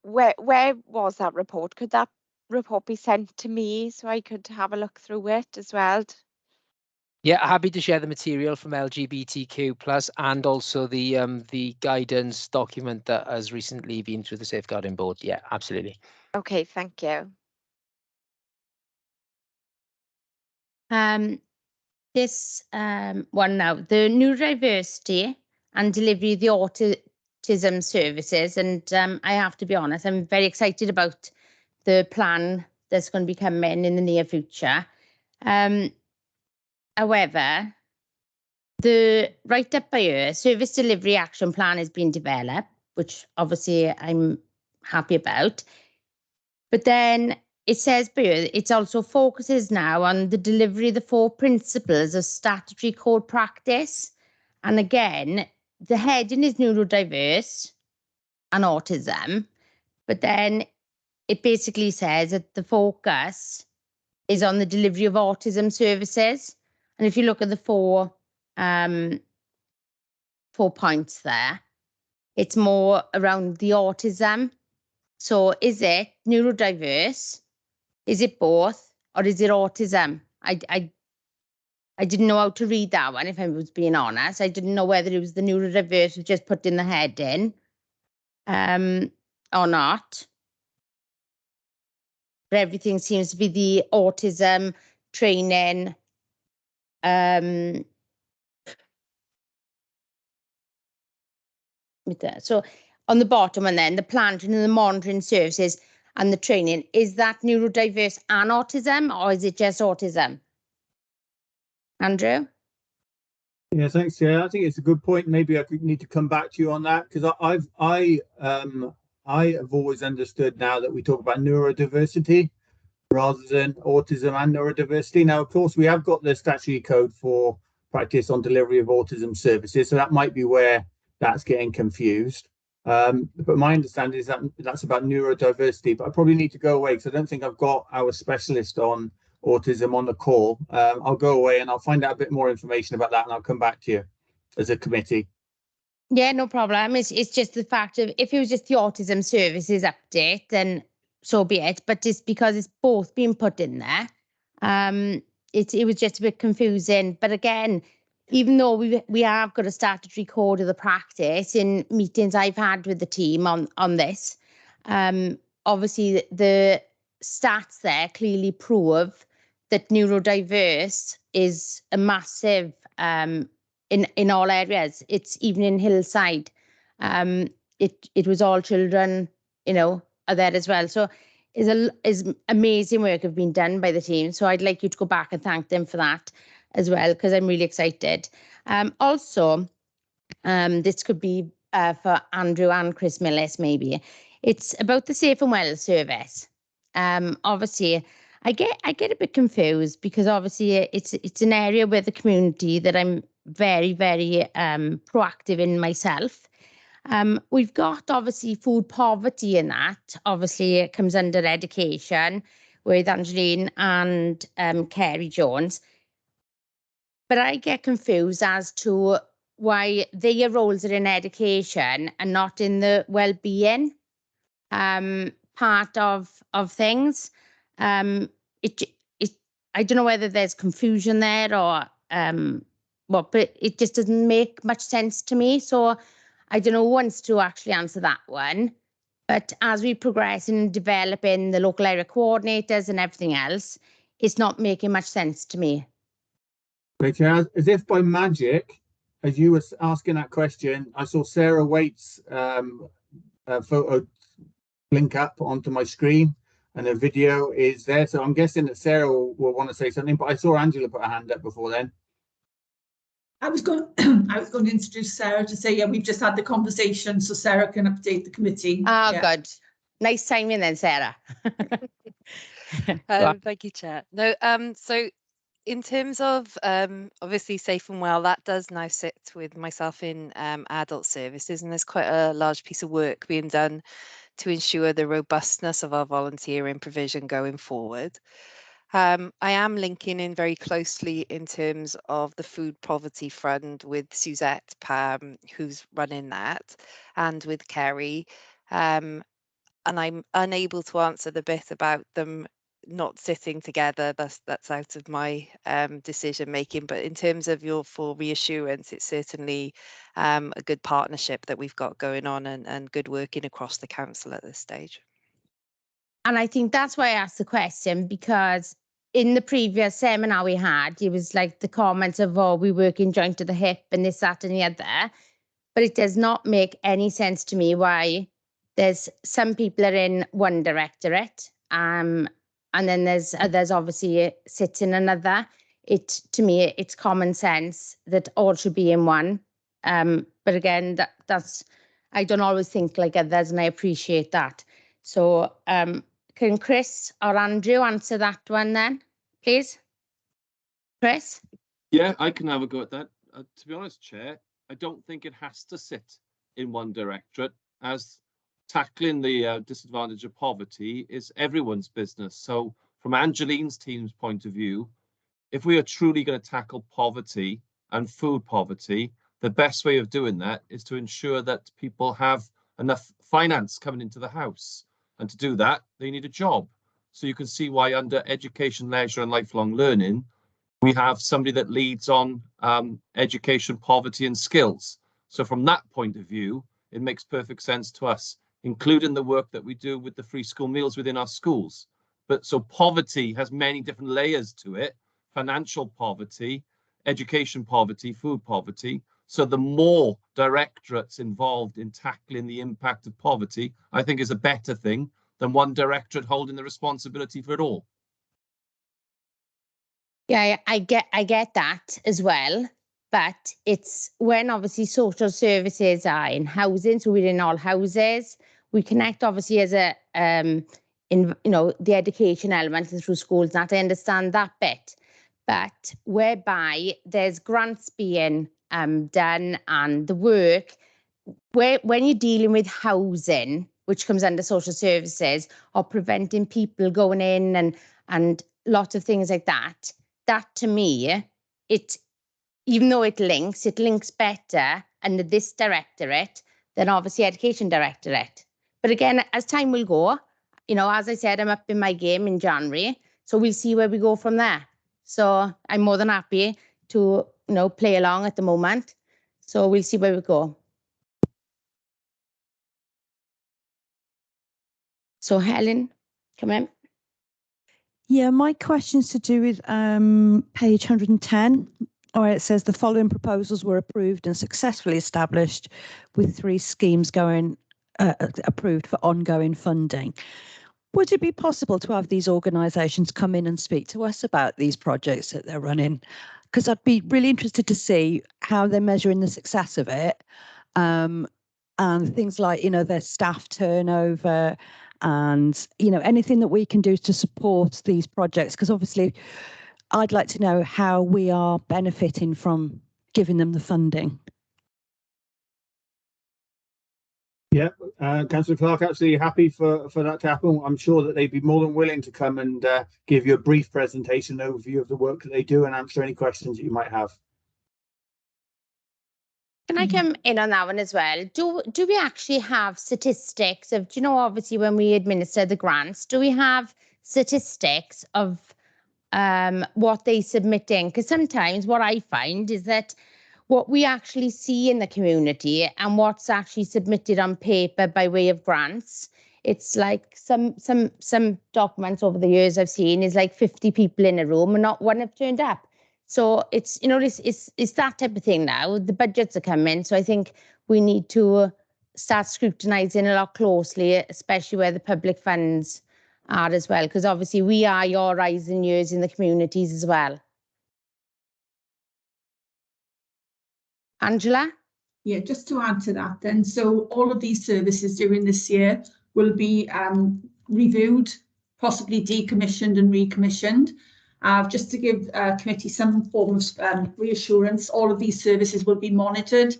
Where was that report? Could that report be sent to me so I could have a look through it as well? Yeah, happy to share the material from LGBTQ+ and also the guidance document that has recently been through the Safeguarding Board. Yeah, absolutely. Okay, thank you. This one now, the neurodiversity and delivery of the autism services. And I have to be honest, I'm very excited about the plan that's going to be coming in the near future. However, the right up by here, service delivery action plan has been developed, which obviously I'm happy about. But then it says by here, it also focuses now on the delivery of the 4 principles of statutory code practice. And again, the heading is neurodiverse and autism, but then it basically says that the focus is on the delivery of autism services. And if you look at the 4 points there, it's more around the autism. So is it neurodiverse? Is it both, or is it autism? I didn't know how to read that one, if I was being honest. I didn't know whether it was the neurodiverse who just put in the heading or not. But everything seems to be the autism training. with that. So on the bottom and then the planting and the monitoring services and the training, is that neurodiverse and autism, or is it just autism? Andrew? Yeah, thanks, Chair. I think it's a good point. Maybe I could need to come back to you on that, because I have always understood now that we talk about neurodiversity rather than autism and neurodiversity. Now, of course, we have got the statutory code for practice on delivery of autism services, so that might be where that's getting confused. But my understanding is that that's about neurodiversity, but I probably need to go away because I don't think I've got our specialist on autism on the call. I'll go away and I'll find out a bit more information about that and I'll come back to you as a committee. Yeah, no problem. It's just the fact of if it was just the autism services update, then so be it. But just because it's both being put in there, it was just a bit confusing. But again, even though we have got a statutory code of the practice in meetings I've had with the team on this, obviously the stats there clearly prove that neurodiverse is a massive in all areas. It's even in Hillside. It was all children, are there as well. So is amazing work have been done by the team. So I'd like you to go back and thank them for that as well, because I'm really excited. Also, this could be for Andrew and Chris Millis, maybe. It's about the Safe and Well service. Obviously, I get a bit confused because obviously it's an area where the community that I'm very, very proactive in myself. We've got obviously food poverty in that. Obviously, it comes under education with Angeline and Kerry Jones. But I get confused as to why their roles are in education and not in the well-being part of things. I don't know whether there's confusion there or what, but it just doesn't make much sense to me. So I don't know who wants to actually answer that one. But as we progress in developing the local area coordinators and everything else, it's not making much sense to me. Right, as if by magic, as you were asking that question, I saw Sarah Waite's photo blink up onto my screen and a video is there. So I'm guessing that Sarah will want to say something, but I saw Angela put her hand up before then. I was going to introduce Sarah to say, yeah, we've just had the conversation so Sarah can update the committee. Oh, yeah. Good. Nice timing then, Sarah. Thank you, Chair. No, so in terms of obviously Safe and Well, that does now sit with myself in adult services, and there's quite a large piece of work being done to ensure the robustness of our volunteering provision going forward. I am linking in very closely in terms of the Food Poverty Fund with Suzette Pam, who's running that, and with Kerry. And I'm unable to answer the bit about them not sitting together. That's out of my decision making. But in terms of your full reassurance, it's certainly a good partnership that we've got going on and good working across the council at this stage. And I think that's why I asked the question, because in the previous seminar we had, it was like the comments of, oh, we work in joint to the hip and this, that and the other. But it does not make any sense to me why there's some people are in one directorate, and then there's others obviously sit in another. To me, it's common sense that all should be in one. But again, that's I don't always think like others, and I appreciate that. So can Chris or Andrew answer that one then, please? Chris? Yeah, I can have a go at that. To be honest, Chair, I don't think it has to sit in one directorate, as tackling the disadvantage of poverty is everyone's business. So from Angeline's team's point of view, if we are truly going to tackle poverty and food poverty, the best way of doing that is to ensure that people have enough finance coming into the house. And to do that, they need a job. So you can see why under education, leisure and lifelong learning, we have somebody that leads on education, poverty and skills. So from that point of view, it makes perfect sense to us, including the work that we do with the free school meals within our schools. But so poverty has many different layers to it: financial poverty, education poverty, food poverty. So the more directorates involved in tackling the impact of poverty, I think is a better thing than one directorate holding the responsibility for it all. Yeah, I get that as well. But it's when obviously social services are in housing, so we're in all houses. We connect obviously as a in the education element and through schools, and I understand that bit. But whereby there's grants being done and the work, when you're dealing with housing, which comes under social services, or preventing people going in and lots of things like that, that to me, even though it links better under this directorate than obviously education directorate. But again, as time will go, as I said, I'm up in my game in January, so we'll see where we go from there. So I'm more than happy to, play along at the moment. So we'll see where we go. So Helen, come in. Yeah, my question's to do with page 110, where it says the following proposals were approved and successfully established, with 3 schemes going approved for ongoing funding. Would it be possible to have these organisations come in and speak to us about these projects that they're running? Because I'd be really interested to see how they're measuring the success of it, and things like, their staff turnover, and anything that we can do to support these projects, because obviously I'd like to know how we are benefiting from giving them the funding. Yeah, Councillor Clark, absolutely happy for that to happen. I'm sure that they'd be more than willing to come and give you a brief presentation overview of the work that they do and answer any questions that you might have. Can I come in on that one as well? Do we actually have statistics of, obviously when we administer the grants, do we have statistics of what they're submitting? Because sometimes what I find is that what we actually see in the community and what's actually submitted on paper by way of grants, it's like some documents over the years I've seen is like 50 people in a room and not one have turned up. So it's it's that type of thing now. The budgets are coming, so I think we need to start scrutinising a lot closely, especially where the public funds are as well, because obviously we are your eyes and ears in the communities as well. Angela? Yeah, just to add to that then, so all of these services during this year will be reviewed, possibly decommissioned and recommissioned. Just to give committee some form of reassurance, all of these services will be monitored,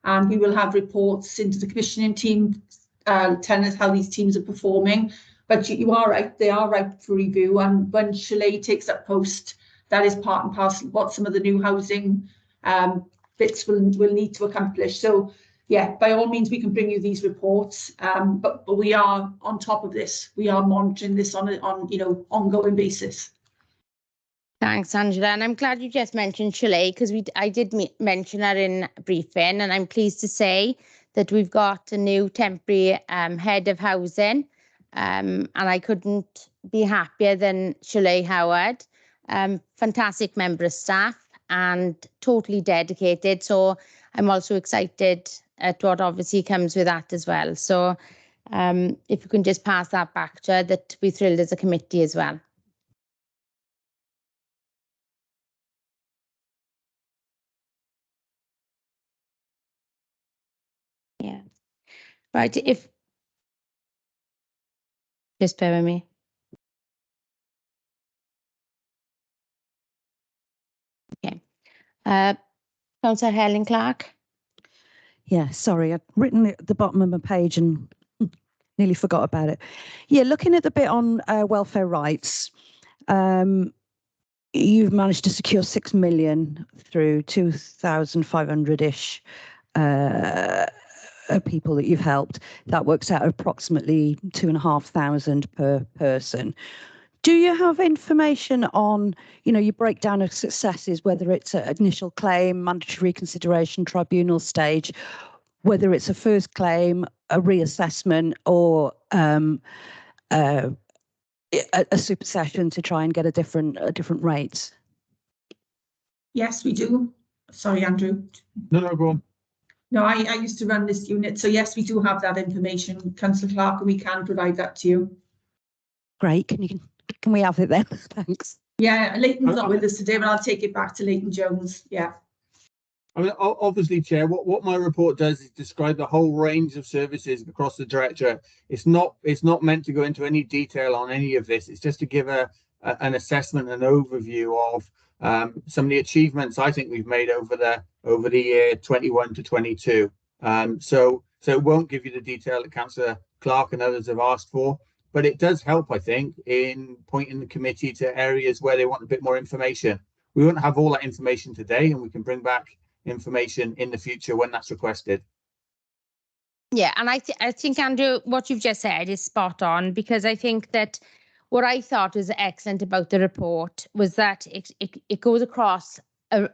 and we will have reports into the commissioning team telling us how these teams are performing. But you are right, they are ripe for review, and when Chalet takes up post, that is part and parcel of what some of the new housing bits will need to accomplish. So yeah, by all means, we can bring you these reports, but we are on top of this. We are monitoring this on ongoing basis. Thanks, Angela. And I'm glad you just mentioned Chalet, because I did mention her in briefing, and I'm pleased to say that we've got a new temporary head of housing, and I couldn't be happier than Chalet Howard. Fantastic member of staff and totally dedicated. So I'm also excited at what obviously comes with that as well. So if you can just pass that back to her, that we're thrilled as a committee as well. Yeah. Right. Just bear with me. Okay. Councillor Helen Clark. Yeah, sorry, I'd written it at the bottom of my page and nearly forgot about it. Yeah, looking at the bit on welfare rights, you've managed to secure 6 million through 2,500-ish people that you've helped. That works out approximately 2,500 per person. Do you have information on, you break down of successes, whether it's an initial claim, mandatory reconsideration, tribunal stage, whether it's a first claim, a reassessment, or a supersession to try and get a different rate? Yes, we do. Sorry, Andrew. No, go on. No, I used to run this unit, so yes, we do have that information, Councillor Clark, and we can provide that to you. Great. Can we have it then? Thanks. Yeah, Leighton's not with us today, but I'll take it back to Leighton Jones. Yeah. I mean, obviously, Chair, what my report does is describe the whole range of services across the Directorate. It's not meant to go into any detail on any of this. It's just to give an assessment, an overview of some of the achievements I think we've made over the year 21 to 22. So it won't give you the detail that Councillor Clark and others have asked for, but it does help, I think, in pointing the committee to areas where they want a bit more information. We won't have all that information today, and we can bring back information in the future when that's requested. Yeah, and I think, Andrew, what you've just said is spot on, because I think that what I thought was excellent about the report was that it goes across a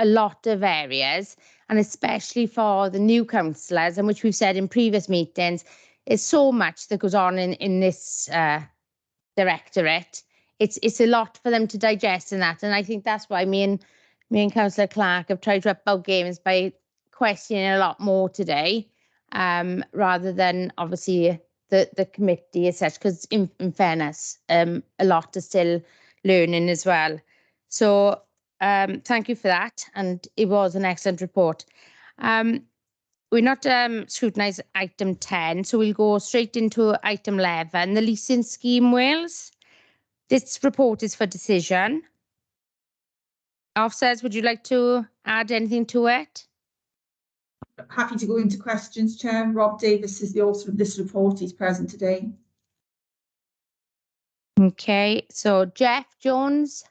lot of areas, and especially for the new councillors, and which we've said in previous meetings, is so much that goes on in this directorate. It's a lot for them to digest in that, and I think that's why me and Councillor Clark have tried to up our games by questioning a lot more today, rather than obviously the committee as such, because in fairness, a lot are still learning as well. So thank you for that, and it was an excellent report. We're not scrutinised item 10, so we'll go straight into item 11, the leasing scheme, Wales. This report is for decision. Officers, would you like to add anything to it? Happy to go into questions, Chair. Rob Davis is the author of this report. He's present today. Okay, so Jeff Jones.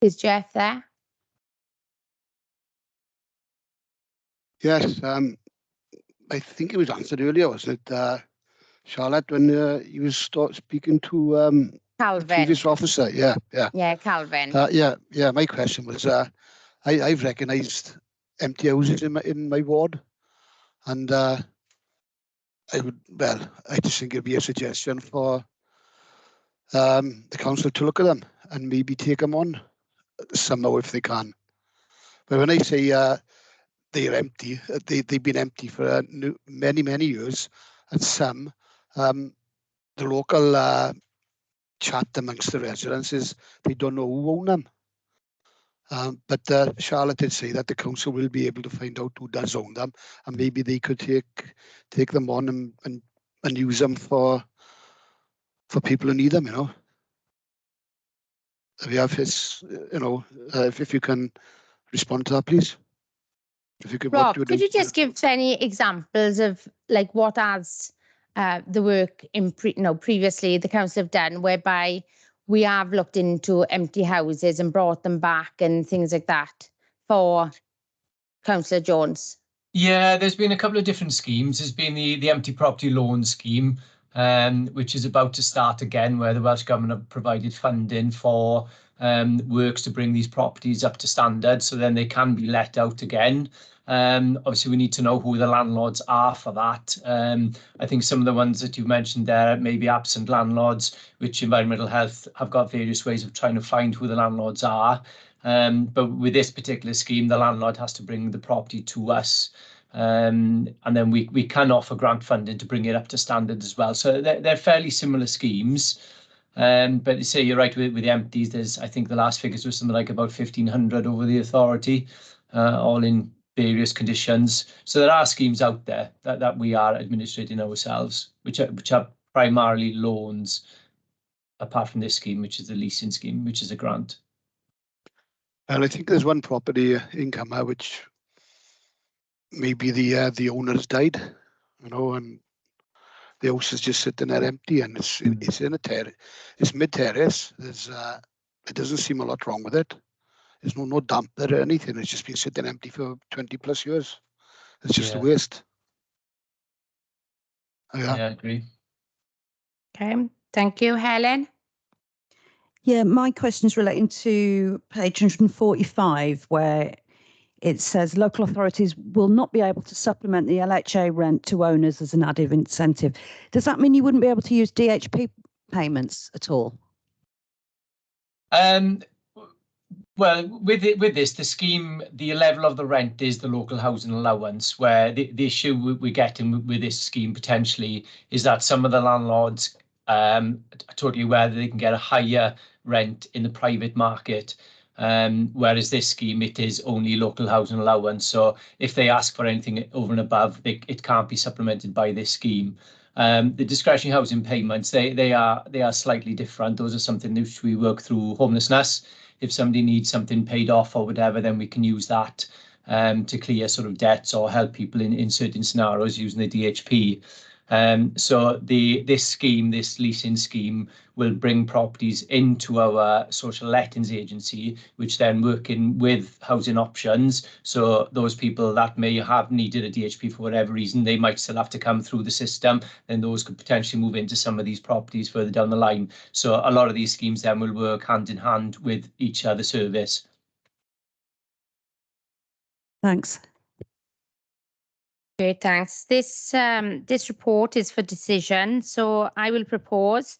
Is Jeff there? Yes, I think it was answered earlier, wasn't it, Charlotte, when you was speaking to Calvin. the previous officer? Yeah. Yeah, Calvin. Yeah. My question was, I've recognised empty houses in my ward, and I just think it'd be a suggestion for the council to look at them and maybe take them on somehow if they can. But when I say they're empty, they've been empty for many years, and some the local chat amongst the residents is they don't know who own them. But Charlotte did say that the council will be able to find out who does own them, and maybe they could take them on and use them for people who need them. If you have his, if you can respond to that, please. If you could, Rob, could you just give any examples of like what has the work in previously the council have done, whereby we have looked into empty houses and brought them back and things like that for Councillor Jones? Yeah, there's been a couple of different schemes. There's been the empty property loan scheme, which is about to start again, where the Welsh Government have provided funding for works to bring these properties up to standard, so then they can be let out again. Obviously, we need to know who the landlords are for that. I think some of the ones that you mentioned there may be absent landlords, which Environmental Health have got various ways of trying to find who the landlords are. But with this particular scheme, the landlord has to bring the property to us. And then we can offer grant funding to bring it up to standard as well. So they're fairly similar schemes. But say you're right with the empties, there's, I think the last figures were something like about 1,500 over the authority, all in various conditions. So there are schemes out there that we are administrating ourselves, which are primarily loans, apart from this scheme, which is the leasing scheme, which is a grant. And I think there's one property in Cummer which maybe the owner's died, and the house is just sitting there empty, and it's in a terrace. It's mid-terrace. It doesn't seem a lot wrong with it. There's no damp there or anything. It's just been sitting empty for 20 plus years. It's just a waste. Yeah, I agree. Okay, thank you, Helen. Yeah, my question is relating to page 145, where it says local authorities will not be able to supplement the LHA rent to owners as an added incentive. Does that mean you wouldn't be able to use DHP payments at all? Well, with this, the scheme, the level of the rent is the local housing allowance, where the issue we're getting with this scheme potentially is that some of the landlords are totally aware that they can get a higher rent in the private market, whereas this scheme, it is only local housing allowance. So if they ask for anything over and above, it can't be supplemented by this scheme. The discretionary housing payments, they are slightly different. Those are something which we work through homelessness. If somebody needs something paid off or whatever, then we can use that to clear sort of debts or help people in certain scenarios using the DHP. So this scheme, this leasing scheme, will bring properties into our social lettings agency, which then working with housing options. So those people that may have needed a DHP for whatever reason, they might still have to come through the system, then those could potentially move into some of these properties further down the line. So a lot of these schemes then will work hand in hand with each other service. Thanks. Great, thanks. This report is for decision, so I will propose.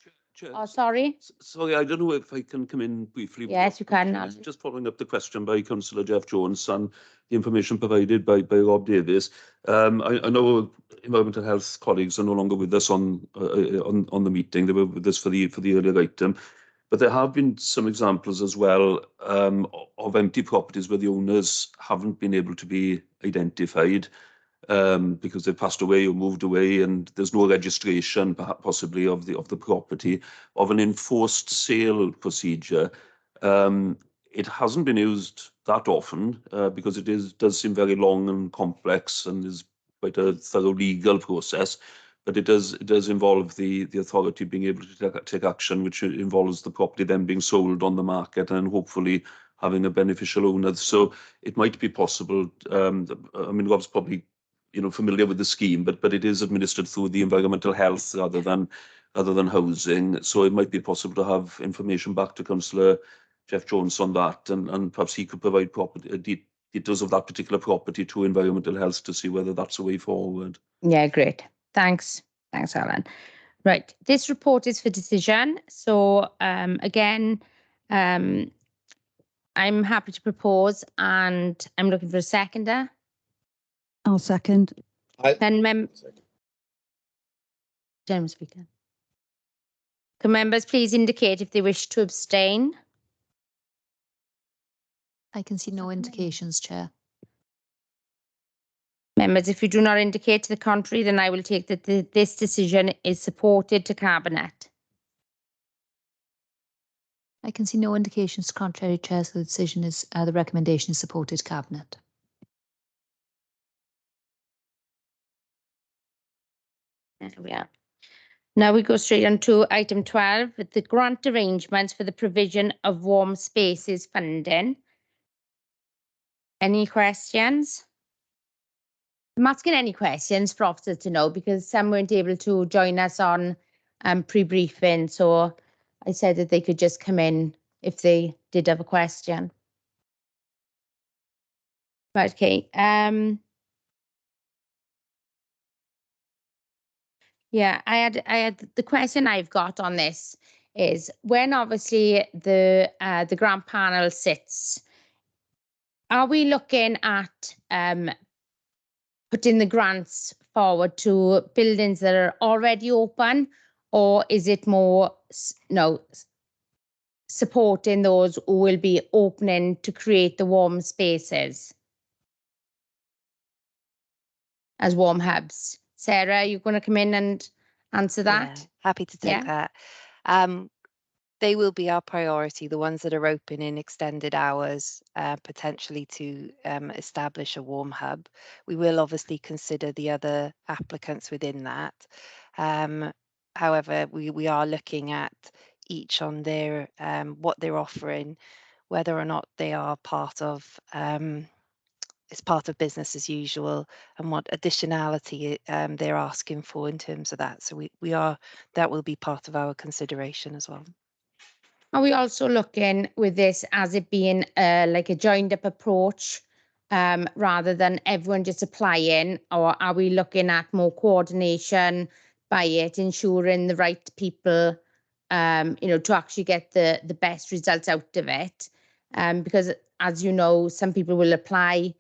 Oh, sorry. Sorry, I don't know if I can come in briefly. Yes, you can. Just following up the question by Councillor Jeff Jones and the information provided by Rob Davies. I know environmental health colleagues are no longer with us on the meeting. They were with us for the earlier item, but there have been some examples as well of empty properties where the owners haven't been able to be identified. Because they've passed away or moved away, and there's no registration, perhaps possibly of the property, of an enforced sale procedure. It hasn't been used that often because it does seem very long and complex and is quite a thorough legal process. But it does involve the authority being able to take action, which involves the property then being sold on the market and hopefully having a beneficial owner. So it might be possible. I mean, Rob's probably familiar with the scheme, but it is administered through the environmental health rather than housing. So it might be possible to have information back to Councillor Jeff Jones on that, and perhaps he could provide details of that particular property to environmental health to see whether that's a way forward. Yeah, great. Thanks, Alan. Right, this report is for decision. So again, I'm happy to propose, and I'm looking for a seconder. I'll second. General Speaker. Can members please indicate if they wish to abstain? I can see no indications, Chair. Members, if you do not indicate to the contrary, then I will take that this decision is supported to Cabinet. I can see no indications to contrary, Chair, so the recommendation is supported to Cabinet. There we are. Now we go straight on to item 12, with the grant arrangements for the provision of warm spaces funding. Any questions? I'm asking any questions for officers to know because some weren't able to join us on pre-briefing, so I said that they could just come in if they did have a question. Right, okay. Yeah, I had the question I've got on this is when obviously the grant panel sits, are we looking at putting the grants forward to buildings that are already open, or is it more supporting those who will be opening to create the warm spaces as warm hubs? Sarah, you're going to come in and answer that? Yeah, happy to take that. They will be our priority, the ones that are open in extended hours, potentially to establish a warm hub. We will obviously consider the other applicants within that. However, we are looking at each on their what they're offering, whether or not they are part of it's part of business as usual, and what additionality they're asking for in terms of that. So that will be part of our consideration as well. Are we also looking with this as it being like a joined up approach rather than everyone just applying, or are we looking at more coordination by it, ensuring the right people to actually get the best results out of it. Because as you know, some people will apply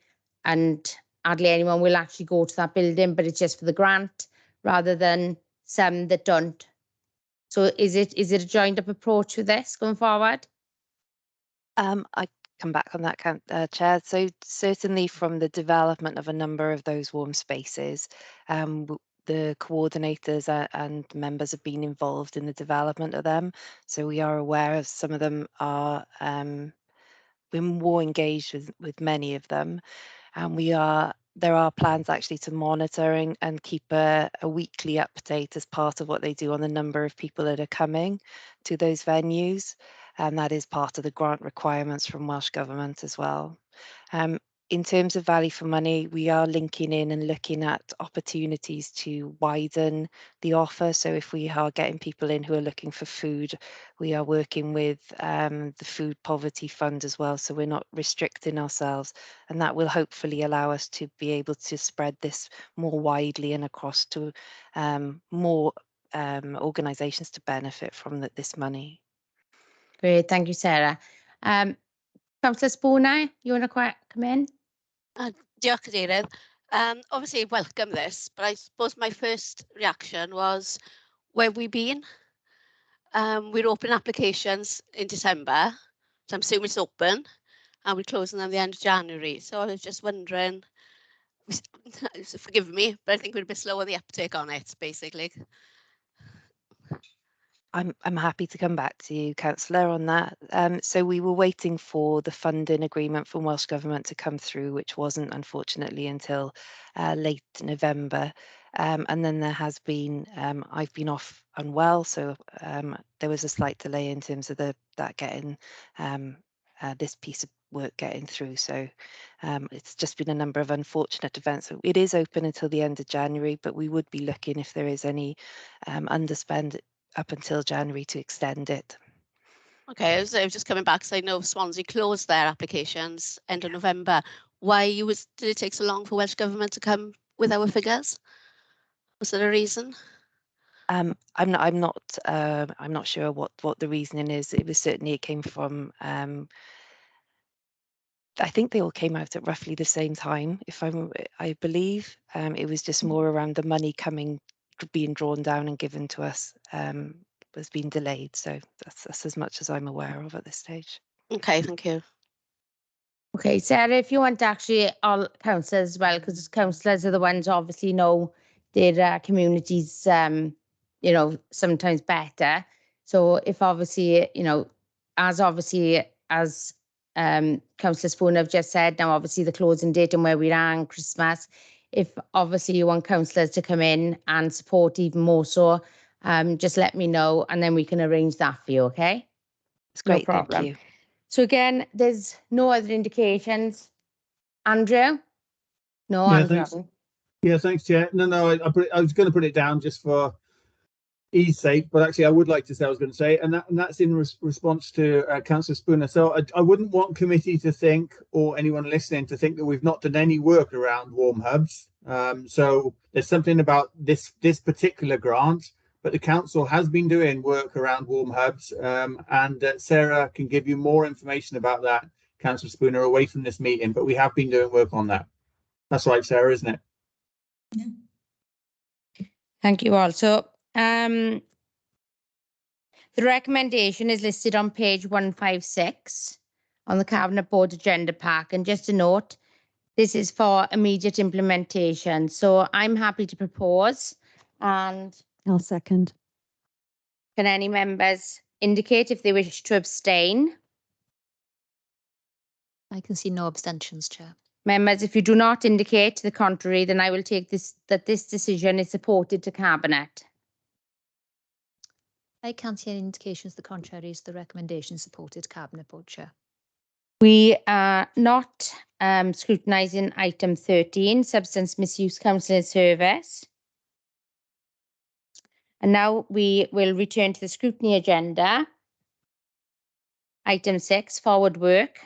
and hardly anyone will actually go to that building, but it's just for the grant rather than some that don't. So is it a joined up approach with this going forward? I come back on that, Chair. So certainly from the development of a number of those warm spaces, the coordinators and members have been involved in the development of them. So we are aware of some of them are we're more engaged with many of them, and there are plans actually to monitor and keep a weekly update as part of what they do on the number of people that are coming to those venues. And that is part of the grant requirements from Welsh Government as well. In terms of value for money, we are linking in and looking at opportunities to widen the offer. So if we are getting people in who are looking for food, we are working with the Food Poverty Fund as well. So we're not restricting ourselves, and that will hopefully allow us to be able to spread this more widely and across to more organisations to benefit from this money. Great, thank you, Sarah. Councillor Spooner, you want to come in? Diolch, Cadeirydd. Obviously, welcome this, but I suppose my first reaction was, where have we been? We're opening applications in December, so I'm assuming it's open, and we're closing them at the end of January. So I was just wondering, forgive me, but I think we're a bit slow on the uptake on it, basically. I'm happy to come back to you, Councillor, on that. So we were waiting for the funding agreement from Welsh Government to come through, which wasn't, unfortunately, until late November. And then there has been, I've been off unwell, so there was a slight delay in terms of that getting this piece of work getting through. So it's just been a number of unfortunate events. So it is open until the end of January, but we would be looking if there is any underspend up until January to extend it. Okay, I was just coming back because I know Swansea closed their applications end of November. Did it take so long for Welsh Government to come with our figures? Was there a reason? I'm not sure what the reasoning is. It came from I think they all came out at roughly the same time, I believe. It was just more around the money being drawn down and given to us has been delayed. So that's as much as I'm aware of at this stage. Okay, thank you. Okay, Sarah, if you want to actually all councillors as well, because councillors are the ones who obviously know their communities, sometimes better. So if obviously, as Councillor Spoon have just said, now obviously the closing date and where we are on Christmas, if obviously you want councillors to come in and support even more so, just let me know and then we can arrange that for you, okay? It's great, No problem. thank you. So again, there's no other indications. Andrew? No, Yeah, Andrew. thanks. Yeah, thanks, Chair. No, I was going to put it down just for ease sake, but actually I would like to say I was going to say, and that's in response to Councillor Spooner. So I wouldn't want committee to think, or anyone listening to think, that we've not done any work around warm hubs. So there's something about this particular grant, but the council has been doing work around warm hubs, and Sarah can give you more information about that, Councillor Spooner, away from this meeting, but we have been doing work on that. That's right, Sarah, isn't it? Yeah. Thank you all. So the recommendation is listed on page 156 on the Cabinet Board Agenda Pack. And just a note, this is for immediate implementation. So I'm happy to propose, and I'll second. Can any members indicate if they wish to abstain? I can see no abstentions, Chair. Members, if you do not indicate to the contrary, then I will take that this decision is supported to Cabinet. I can't see any indications the contrary. Is the recommendation supported Cabinet, Board Chair? We are not scrutinising item 13, Substance Misuse Counselling Service. And now we will return to the scrutiny agenda. Item 6, Forward Work.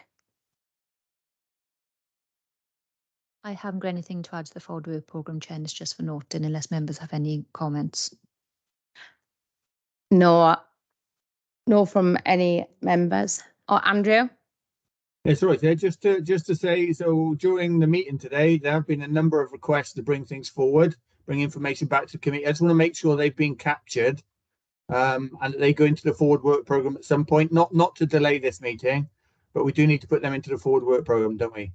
I haven't got anything to add to the Forward Work Programme, Chair, and it's just for noting, unless members have any comments. No, No from any members. Or Andrew? Yes, right. Yeah, just to say, so during the meeting today, there have been a number of requests to bring things forward, bring information back to the committee. I just want to make sure they've been captured, and that they go into the forward work program at some point. Not to delay this meeting, but we do need to put them into the forward work program, don't we?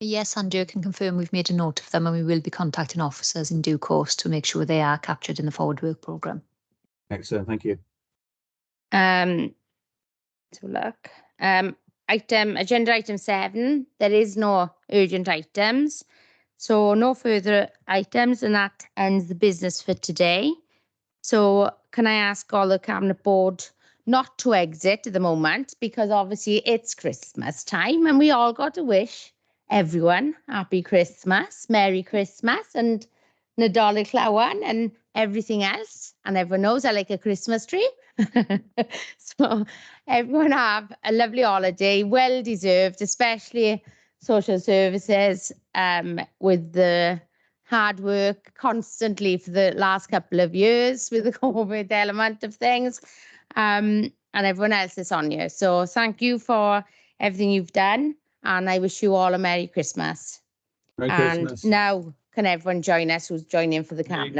Yes, Andrew can confirm we've made a note of them and we will be contacting officers in due course to make sure they are captured in the forward work programme. Excellent, thank you. So look, agenda item 7, there is no urgent items. So no further items, and that ends the business for today. So can I ask all the Cabinet Board not to exit at the moment, because obviously it's Christmas time and we all got to wish everyone happy Christmas, Merry Christmas and Nadolig Llawen and everything else. And everyone knows I like a Christmas tree. So everyone have a lovely holiday, well deserved, especially social services, with the hard work constantly for the last couple of years with the COVID element of things, and everyone else is on you. So thank you for everything you've done, and I wish you all a Merry Christmas. Merry And Christmas. now can everyone join us who's joining for the Cabinet Board?